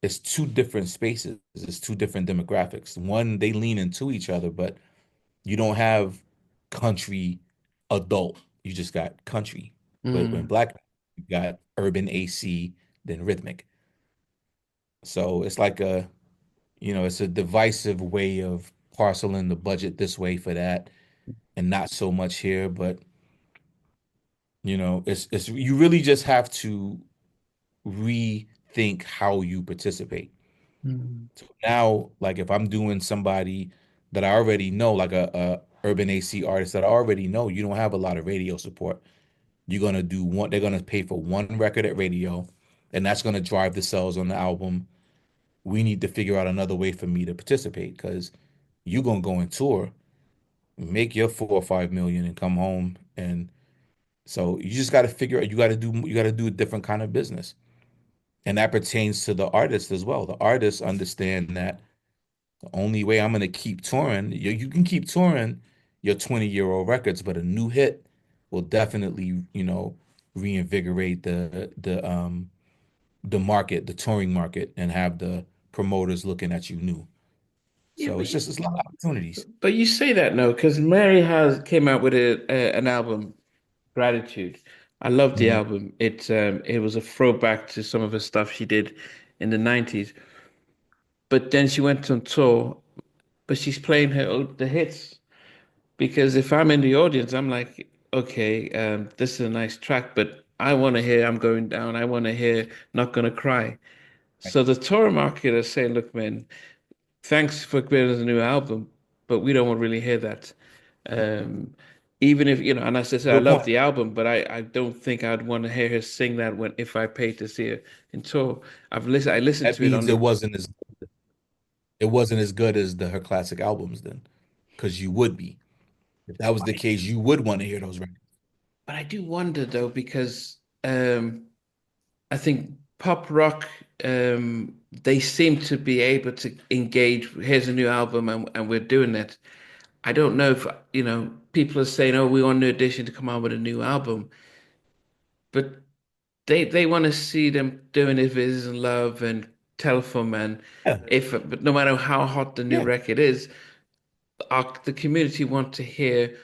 it's two different spaces. It's two different demographics. One, they lean into each other, but you don't have country adult. You just got country. But when Mm. black, you got urban AC, then rhythmic. So it's like it's a divisive way of parceling the budget this way for that and not so much here. But it's you really just have to rethink how you participate. Mm. So now, like if I'm doing somebody that I already know, like a urban AC artist that I already know, you don't have a lot of radio support. You're gonna do one, they're gonna pay for one record at radio, and that's gonna drive the sales on the album. We need to figure out another way for me to participate because you're gonna go and tour, make your 4 or 5 million and come home. And so you just gotta figure out you gotta do a different kind of business. And that pertains to the artist as well. The artists understand that the only way I'm gonna keep touring, you can keep touring your 20-year-old records, but a new hit will definitely, reinvigorate the market, the touring market, and have the promoters looking at you new. Yeah, So it's a lot of opportunities. but you say that no, because Mary has came out with an album, Gratitude. I love the Mhm. album. It was a throwback to some of the stuff she did in the 90s. But then she went on tour, but she's playing the hits. Because if I'm in the audience, I'm like, okay, this is a nice track, but I want to hear I'm Going Down. I want to hear Not Gonna Cry. So the tour market is saying, look, man, thanks for giving us a new album, but we don't want to really hear that. Um, Even if, and as I said, I Good love point. the album, but I don't think I'd want to hear her sing that when if I paid to see her in tour. I listened That to it on means it the, wasn't as it wasn't as good as her classic albums then, because you would be. If that was the case, you would want to hear those records. but I do wonder though, because I think pop rock, they seem to be able to engage. Here's a new album, and we're doing it. I don't know if, people are saying, oh, we want New Edition to come out with a new album, but they want to see them doing If It Isn't Love and Telephone Man. Yeah, But no matter how hot the new yeah. record is, the community want to hear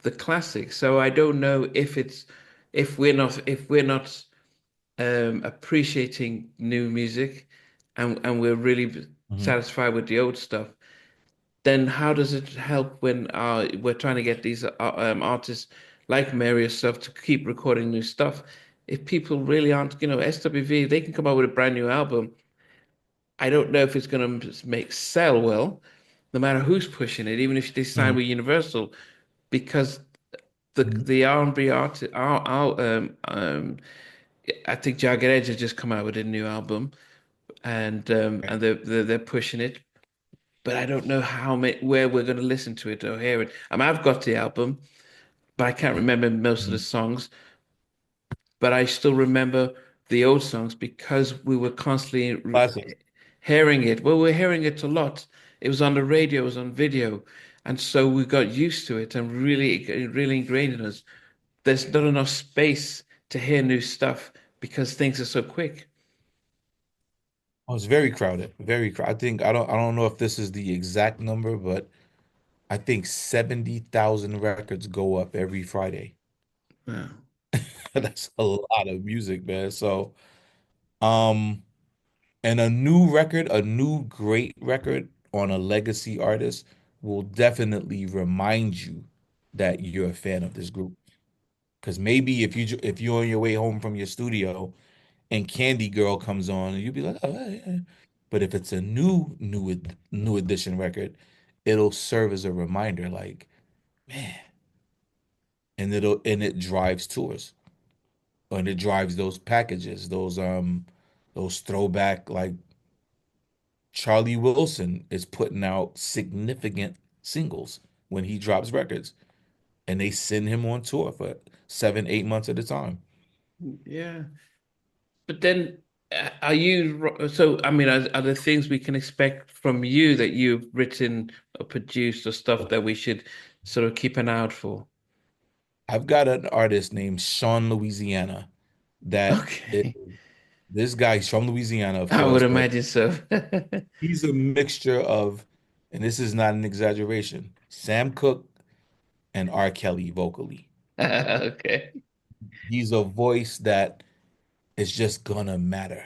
the classics. So I don't know if we're not appreciating new music and we're really Mhm. satisfied with the old stuff, then how does it help when we're trying to get these artists like Mary stuff to keep recording new stuff? If people really aren't, SWV, they can come out with a brand new album. I don't know if it's going to make sell well, no matter who's pushing it, even if they sign Mhm. with Universal, because the R&B artist, I think Jagged Edge has just come out with a new album, and they're pushing it. But I don't know where we're going to listen to it or hear it. I mean, I've got the album, but I can't remember most of the Mhm. songs. But I still remember the old songs because we were constantly Classics. hearing it. Well, we're hearing it a lot. It was on the radio, it was on video, and so we got used to it and really, really ingrained in us. There's not enough space to hear new stuff because things are so quick. Oh, it's very crowded. Very crowded. I think I don't know if this is the exact number, but I think 70,000 records go up every Friday. Wow. That's a lot of music, man. So, um, and a new record, a new great record on a legacy artist will definitely remind you that you're a fan of this group. Because maybe if you're on your way home from your studio and Candy Girl comes on, you'll be like, oh, yeah, yeah. But if it's a new edition record, it'll serve as a reminder, like, man, and it drives tours, and it drives those packages, those throwback, like Charlie Wilson is putting out significant singles when he drops records, and they send him on tour for 7, 8 months at a time. Yeah. But then, are so? I mean, are there things we can expect from you that you've written or produced or stuff that we should sort of keep an eye out for? I've got an artist named Sean Louisiana that is, Okay. this guy, he's from Louisiana, of I would course, but imagine so. he's a mixture of, and this is not an exaggeration, Sam Cooke and R. Kelly vocally. Okay. He's a voice that is just gonna matter.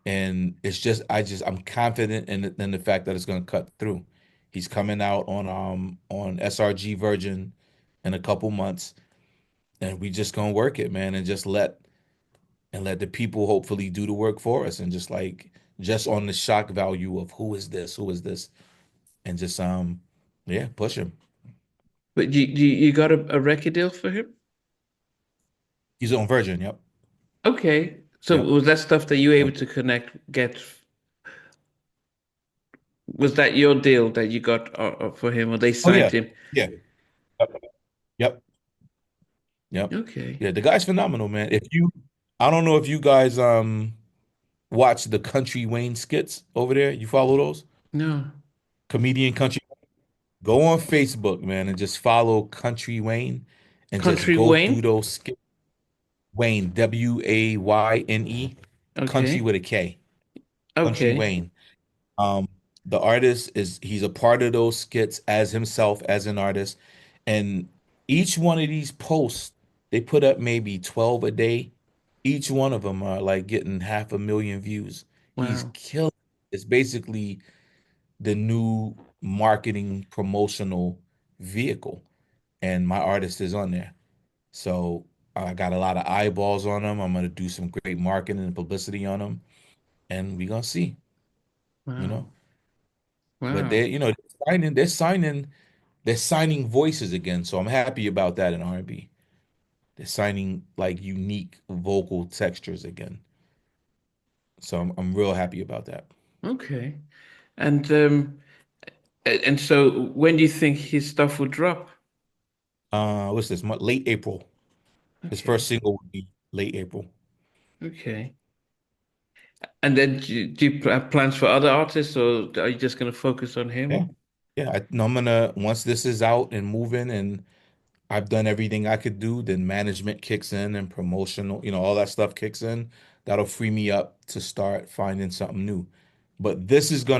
And it's just, I'm confident in the fact that it's gonna cut through. He's coming out on SRG Virgin in a couple months, and we just gonna work it, man, and let the people hopefully do the work for us and just on the shock value of who is this, and just yeah, push him. But you got a record deal for him? He's on Virgin. Yep. Okay. So Yep. was that stuff that you were able Yep. to get? Was that your deal that you got for him, or they Oh signed yeah. him? Yeah. Yep. Yep. Yep. Okay. Yeah, the guy's phenomenal, man. I don't know if you guys watch the Country Wayne skits over there. You follow those? No. Comedian Country. Go on Facebook, man, and just follow Country Wayne and just Country go through Wayne? those skits. Wayne, Wayne, Country Okay. with a K. Country Okay. Wayne. Um, the artist he's a part of those skits as himself as an artist. And each one of these posts, they put up maybe 12 a day. Each one of them are like getting 500,000 views. He's Wow. killing. It's basically the new marketing promotional vehicle. And my artist is on there. So I got a lot of eyeballs on him. I'm gonna do some great marketing and publicity on him, and we're gonna see, you know. Wow. But Wow. they're signing voices again. So I'm happy about that in R&B. They're signing like unique vocal textures again. So I'm real happy about that. Okay. And and so when do you think his stuff will drop? What's this? Late April. His first Okay. single would be late April. Okay. And then do you have plans for other artists, or are you just going to focus on Yeah. him? Yeah. No, I'm gonna once this is out and moving and I've done everything I could do, then management kicks in and promotional, all that stuff kicks in. That'll free me up to start finding something new. But this is where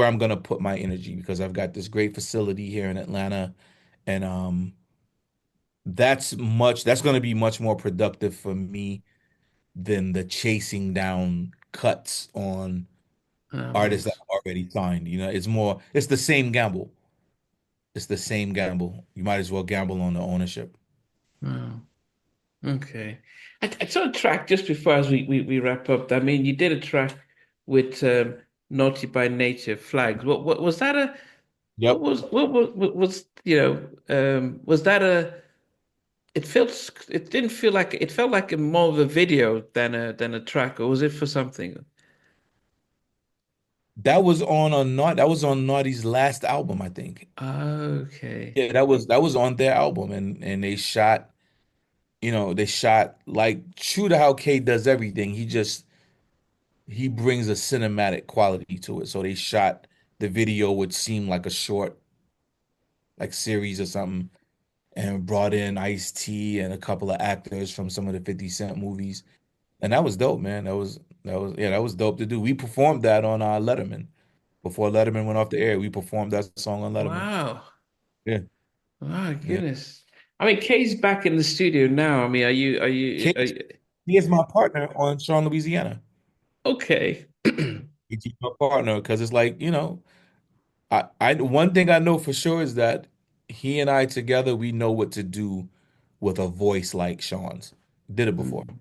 I'm gonna put my energy because I've got this great facility here in Atlanta, and that's gonna be much more productive for me than the chasing down cuts on artists that Makes are already signed. It's the same gamble. It's the same gamble. You might as well gamble on the ownership. wow. Okay. I saw a track just before as we wrap up. I mean, you did a track with Naughty by Nature Flags. What was that a Yep. what was was that a it didn't feel like it felt like a more of a video than a track, or was it for something? That was on Naughty's last album, I think. Okay. Yeah, that was on their album, and they shot like true to how K does everything. He brings a cinematic quality to it. So they shot the video would seem like a short like series or something, and brought in Ice-T and a couple of actors from some of the 50 Cent movies. And that was dope, man. That was dope to do. We performed that on Letterman. Before Letterman went off the air, we performed that song on Letterman. Wow. Yeah. My Yeah. goodness. I mean, Kay's back in the studio now. I mean, are Case, you he is my partner on Sean Louisiana. okay? He's my partner because it's like, I one thing I know for sure is that he and I together, we know what to do with a voice like Sean's. Did it before. Mm.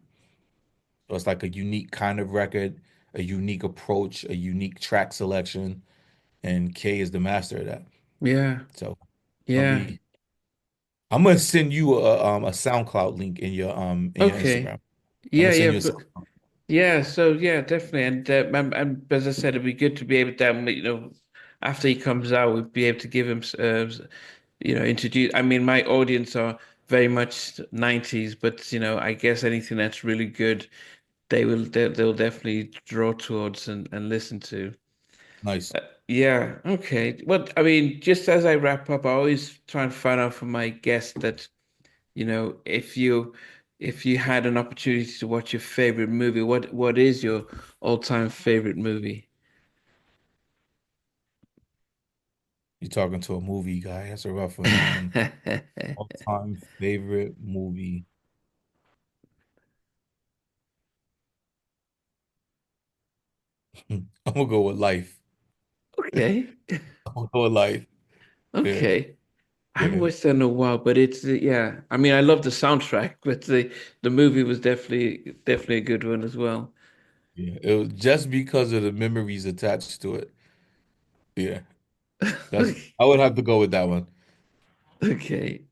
So it's like a unique kind of record, a unique approach, a unique track selection, and Kay is the master of that. Yeah. So I'll Yeah. be I'm gonna send you a SoundCloud link in your Okay. Instagram. I'm Yeah, gonna yeah, send you a but SoundCloud. yeah, so yeah, definitely. And as I said, it'd be good to be able to, after he comes out, we'd be able to give him, introduce. I mean, my audience are very much 90s, but I guess anything that's really good, they'll definitely draw towards and listen to. Nice. Yeah, okay. Well, I mean, just as I wrap up, I always try and find out from my guests that, if you had an opportunity to watch your favorite movie, what is your all-time favorite movie? You're talking to a movie guy. That's a rough one. All-time favorite movie. I'm gonna go with Life. Okay. I'm gonna go with Life. Yeah, Okay. I haven't yeah, watched that in a while, but it's yeah. I mean, I love the soundtrack, but the movie was definitely a good one as well. yeah. It was just because of the memories attached to it. Yeah, that's. I would have to go with that one. Okay.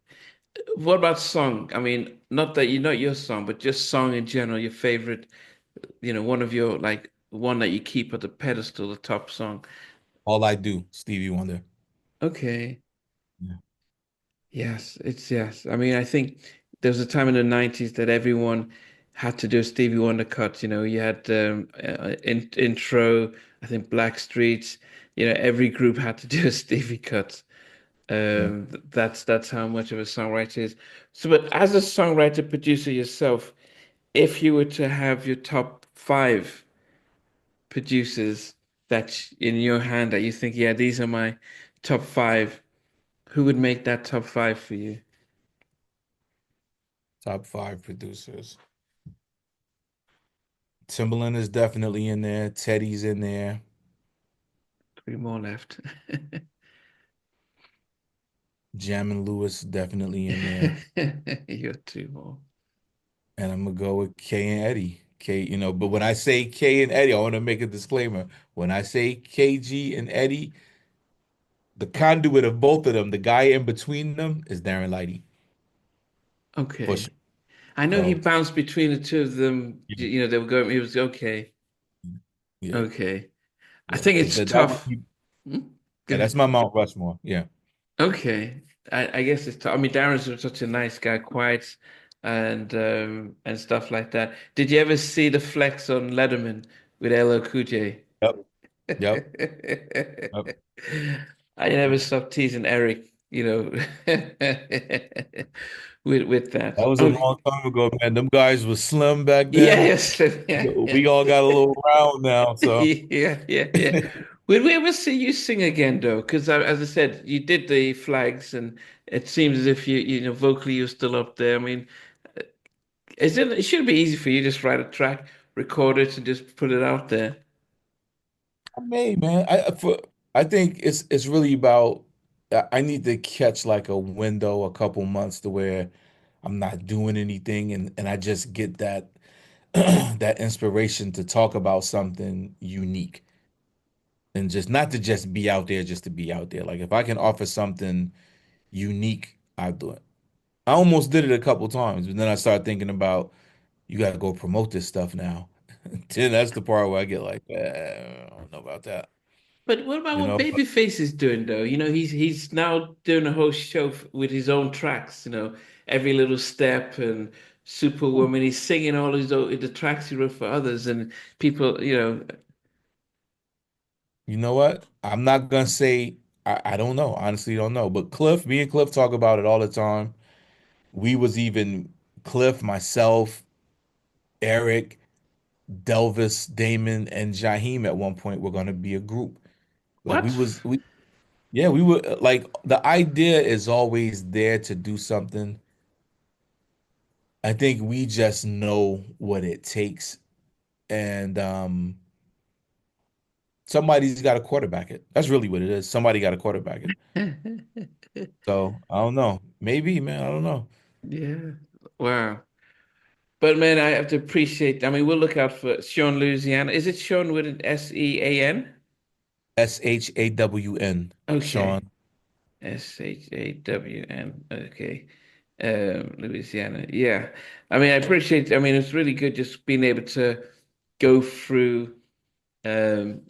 What about song? I mean, not your song, but just song in general, your favorite, one of your like one that you keep at the pedestal, the top song. All I Do, Stevie Wonder. Okay. Yeah. Yes. I mean, I think there was a time in the 90s that everyone had to do a Stevie Wonder cut. You had intro, I think Black Streets, every group had to do a Stevie cut. Yeah. That's how much of a songwriter is. So, but as a songwriter producer yourself, if you were to have your top five producers that in your hand that you think, yeah, these are my top five, who would make that top five for you? Top five producers. Timbaland is definitely in there. Teddy's in there. Three more left. Jam Lewis definitely in there. You got two more. And I'm gonna go with K and Eddie. But when I say K and Eddie, I want to make a disclaimer. When I say KG and Eddie, the conduit of both of them, the guy in between them, is Darren Lighty for sure. Okay. I know he So bounced between the two of them. yeah, They were going, he was okay. yeah, Okay. I yeah. think But it's that would tough. be, Hmm? Go yeah, that's ahead. my Mount Rushmore. Yeah. Okay. I guess it's tough. I mean, Darren's such a nice guy, quiet and stuff like that. Did you ever see the flex on Letterman with LL Cool J? Yep. Yep. Yep. I never stopped teasing Eric, with that. That was a Okay. long time ago, man. Them guys were slim back then. Yes. Yeah. We all got a little round now, so Yeah. Will we ever see you sing again, though? Because as I said, you did the flags, and it seems as if vocally you're still up there. I mean, it should be easy for you just write a track, record it, and just put it out there. I may, man. I think it's really about I need to catch like a window, a couple months to where I'm not doing anything and I just get that that inspiration to talk about something unique and just not to just be out there just to be out there. Like if I can offer something unique, I'll do it. I almost did it a couple times, but then I started thinking about you got to go promote this stuff now. Then that's the part where I get like, I don't know about that. But what about You what know, but Babyface is doing, though? He's now doing a whole show with his own tracks. Every little step and Superwoman. He's singing all the tracks he wrote for others, and people. you know what? I'm not gonna say I don't know. Honestly, don't know. But me and Cliff talk about it all the time. we was even Cliff, myself, Eric, Delvis, Damon, and Jaheim at one point were gonna be a group. Like What? yeah, we were like the idea is always there to do something. I think we just know what it takes, and somebody's got to quarterback it. That's really what it is. Somebody got to quarterback it. So I don't know. Maybe, man. I don't know. Yeah. Wow. But man, I have to appreciate. I mean, we'll look out for Sean Louisiana. Is it Sean with an Sean? Shawn, Okay. Sean. Shawn. Okay. Louisiana. Yeah. I mean, I appreciate. I mean, it's really good just being able to go through. Your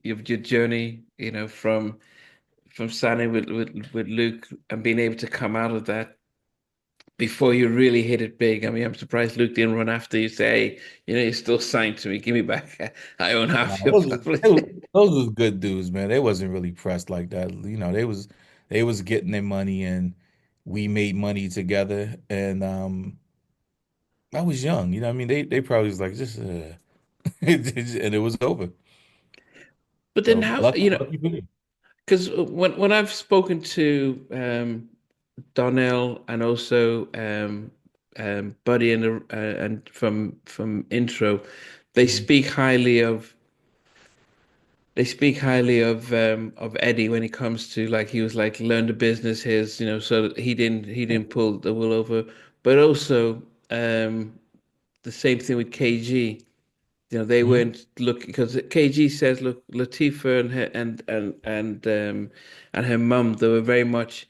your journey, from signing with Luke and being able to come out of that before you really hit it big. I mean, I'm surprised Luke didn't run after you, say, hey, you're still signed to me. Give me back. I own Nah, half your publishing. those was good dudes, man. They wasn't really pressed like that. They was getting their money and we made money together. And I was young, you know what I mean? They probably was like just and it was over. But then So how, lucky for me. because when I've spoken to Donnell and also Buddy and from Intro, they Mhm. speak highly of of Eddie when it comes to, like, he was like, learn the business, his, so that he didn't pull the wool over. But also the same thing with KG. They Mhm. weren't looking, because KG says, look, Latifah and her mum, they were very much,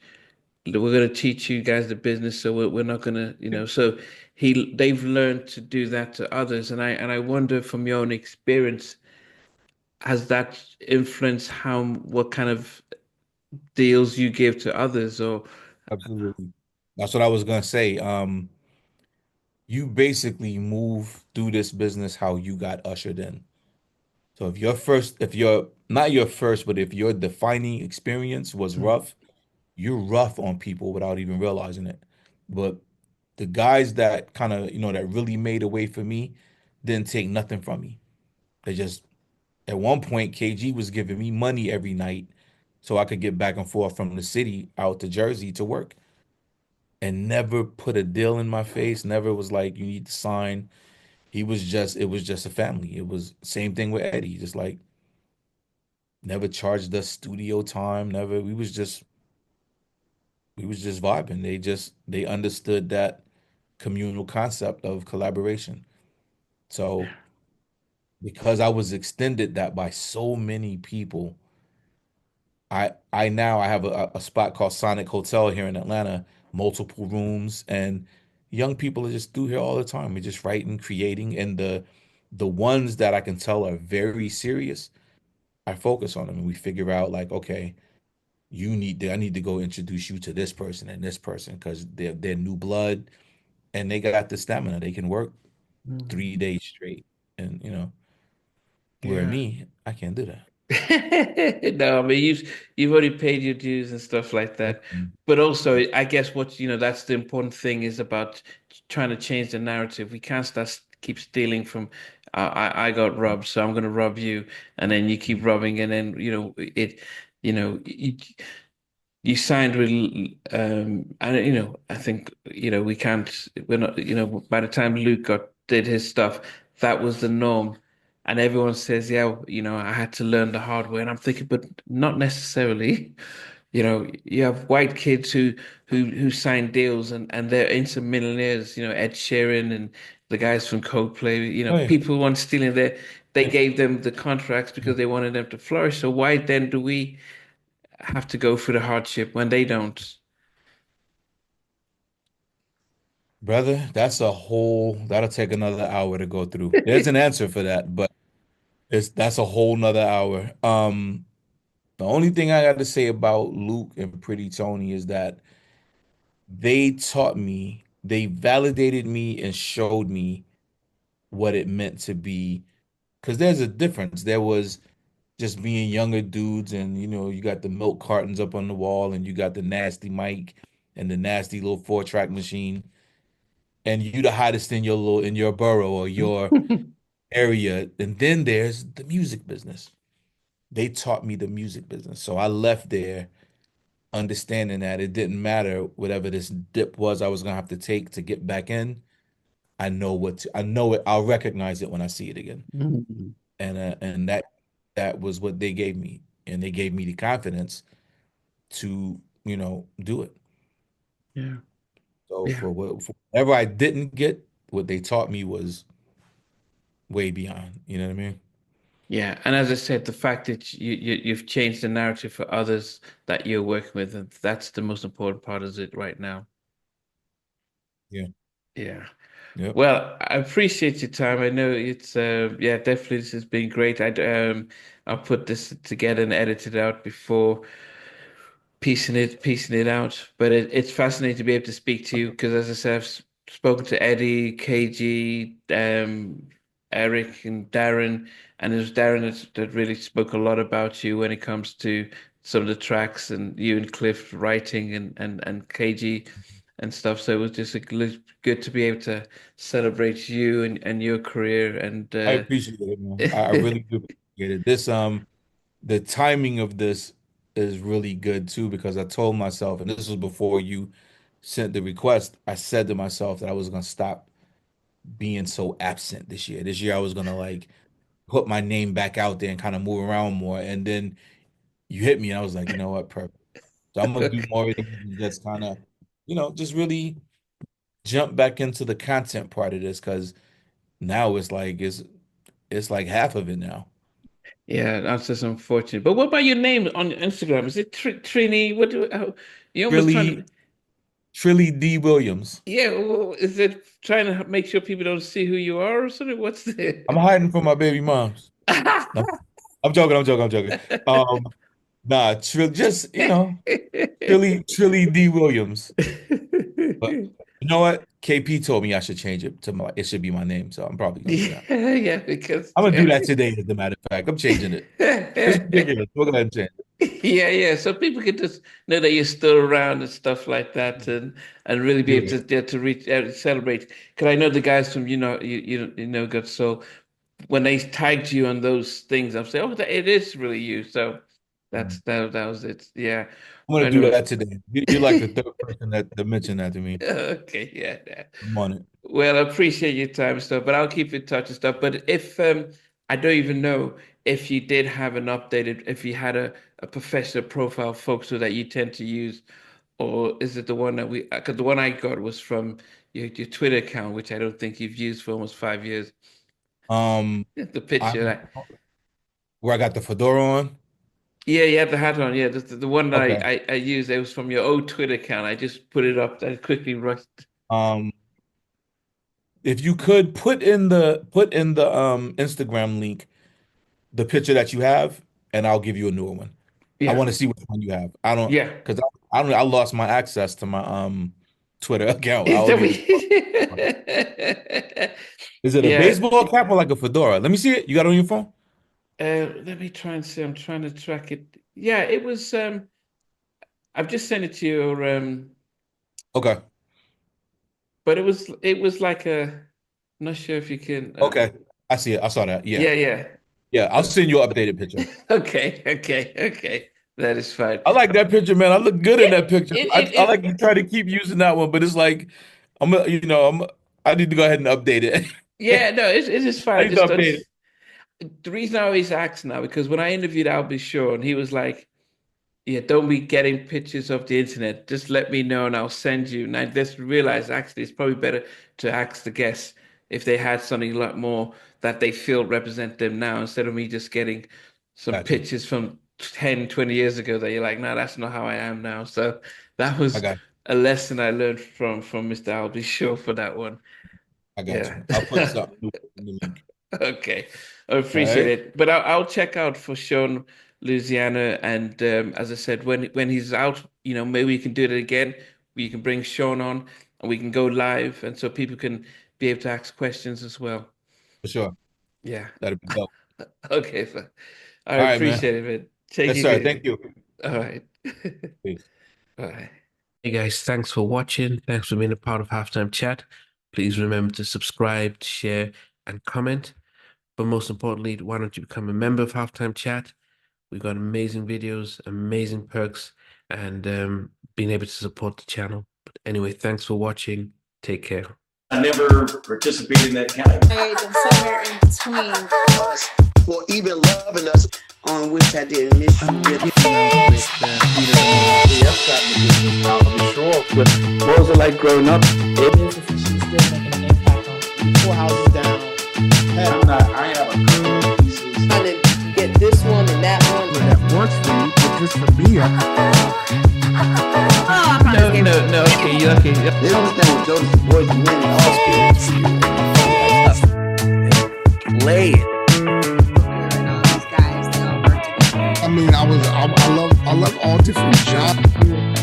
we're going to teach you guys the business, so we're not going to, so they've learned to do that to others. And I wonder, from your own experience, has that influenced what kind of deals you give to others, or Absolutely. That's what I was gonna say. You basically move through this business how you got ushered in. So if you're not your first, but if your defining experience was rough, you're rough on people without even realizing it. But the guys that kind of, that really made a way for me didn't take nothing from me. They just, at one point, KG was giving me money every night so I could get back and forth from the city out to Jersey to work and never put a deal in my face, never was like, you need to sign. It was just a family. It was same thing with Eddie, just like never charged us studio time, never. We was just vibing. They understood that communal concept of collaboration. So because I was extended that by so many people, I now I have a spot called Sonic Hotel here in Atlanta, multiple rooms, and young people are just through here all the time. We're just writing, creating, and the ones that I can tell are very serious, I focus on them and we figure out like, okay, I need to go introduce you to this person and this person because they're new blood and they got the stamina. They can work Mhm. 3 days straight. And where Yeah. me, I can't do that. No, I mean, you've already paid your dues and stuff like that. Mhm. But also, I guess that's the important thing, is about trying to change the narrative. We can't keep stealing from. I got robbed, so I'm going to rob you, and then you keep robbing, and then you know, you, you signed with, and I think, we can't, we're not, by the time Luke did his stuff, that was the norm. And everyone says, yeah, I had to learn the hard way. And I'm thinking, but not necessarily. You have white kids who sign deals, and they're instant millionaires, Ed Sheeran and the guys from Coldplay, Oh yeah. people weren't stealing they gave them the contracts because they wanted them to flourish. So why then do we have to go through the hardship when they don't? Brother, that'll take another hour to go through. There's an answer for that, but that's a whole nother hour. The only thing I got to say about Luke and Pretty Tony is that they validated me and showed me what it meant to be. Because there's a difference. There was just being younger dudes, and you got the milk cartons up on the wall, and you got the nasty mic. and the nasty little 4-track machine, and you the hottest in your little in your borough or your area. And then there's the music business. They taught me the music business. So I left there understanding that it didn't matter whatever this dip was I was gonna have to take to get back in. I know it. I'll recognize it when I see it again. Mm. And that was what they gave me. And they gave me the confidence to, do it. Yeah. So Yeah. for whatever I didn't get, what they taught me was way beyond. You know what I mean? Yeah. And as I said, the fact that you've changed the narrative for others that you're working with, and that's the most important part of it right now. Yeah. Yeah. Yep. Well, I appreciate your time. I know it's yeah, definitely this has been great. I'll put this together and edit it out before piecing it out. But it's fascinating to be able to speak to you because, as I said, spoken to Eddie, KG, Eric, and Darren, and it was Darren that really spoke a lot about you when it comes to some of the tracks and you and Cliff writing and KG and stuff. So it was just good to be able to celebrate you and your career and I appreciate it, man. I really do appreciate it. The timing of this is really good too, because I told myself, and this was before you sent the request, I said to myself that I was gonna stop being so absent this year. This year I was gonna like put my name back out there and kind of move around more. And then you hit me, and I was like, you know what, perfect. So I'm gonna do more of these and just kind of, just really jump back into the content part of this because now it's like half of it now. Yeah, that's just unfortunate. But what about your name on Instagram? Is it Trini? You almost trying to, Trilly Trilly D. Williams. yeah, well, is it trying to make sure people don't see who you are or something? What's I'm the hiding from my baby moms. No, I'm joking, I'm joking, I'm joking. Nah, just Trilly D. Williams. But you know what? KP told me I should change it to it should be my name, so I'm probably gonna do that. Yeah, yeah, because I'm gonna do that today, as a matter of fact. I'm changing it. It's ridiculous. We're gonna change it. yeah, yeah. So people can just know that you're still around and stuff like that, and really be able Yeah. to yeah, to reach celebrate. Because I know the guys from you know Good Soul when they tagged you on those things, I'm saying, oh, it is really you. So that was it. Yeah. I'm gonna do Anyway. that today. You're like the third person that mentioned that to me. Okay, yeah, yeah. I'm on it. Well, I appreciate your time and stuff, but I'll keep in touch and stuff. But if I don't even know if you did have an updated, if you had a professional profile photo that you tend to use, or is it the one that because the one I got was from your Twitter account, which I don't think you've used for almost 5 years. Um, The I picture, like, where I got the fedora on. yeah, you have the hat on. Yeah, the one that Okay. I used, it was from your old Twitter account. I just put it up. I quickly rushed. Um, if you could put in the Instagram link the picture that you have, and I'll give you a newer one. I Yeah, want to see which one you have. I don't yeah. because I don't I lost my access to my Twitter account. I Is don't that even. Is it a Yeah. baseball cap or like a fedora? Let me see it. You got it on your phone? Let me try and see. I'm trying to track it. Yeah, it was. I've just sent it to your. Okay. But it was like a. I'm not sure if you can. Okay. I see it. I saw that. Yeah. Yeah, yeah. Yeah. I'll send you an updated picture. Okay, okay, okay. That is fine. I like that picture, man. I look good in Yeah, that picture. it I like to it try to keep using that one, but it's like I need to go ahead and update it. yeah. No, it is fine. I need to update it. The reason I always ask now because when I interviewed Albie Shaw and he was like. Yeah, don't be getting pictures of the internet. Just let me know and I'll send you. And I just realized actually it's probably better to ask the guests if they had something a lot more that they feel represent them now instead of me just getting some Got you. pictures from 10, 20 years ago that you're like, no, that's not how I am now. So that I was got you. a lesson I learned from Mr. Albie Shaw for that one. I got Yeah. you. I'll put something new in the link. Okay, I All appreciate right. it. But I'll check out for Sean Louisiana, and as I said, when he's out, maybe we can do it again. We can bring Sean on, and we can go live, and so people can be able to ask questions as well. For sure. Yeah. That'll be dope. Okay, so I All right, man. appreciate it, man. Take Yes, it sir. Thank easy. you. All right. Peace. Bye. Hey guys, thanks for watching. Thanks for being a part of Halftime Chat. Please remember to subscribe, share, and comment. But most importantly, why don't you become a member of Halftime Chat? We've got amazing videos, amazing perks, and being able to support the channel. But anyway, thanks for watching. Take care. I never participated in that category. Somewhere in between us, or even loving us, on which I didn't miss you with. What was it like growing up? She's still making an impact on 4 houses down. I have a couple of pieces. Trying to get this one and that one. That works for me, but just for me, No, okay. They understand what Jonas Boys and men all Play it. and all these guys, they all work together. I mean, I love all different genres.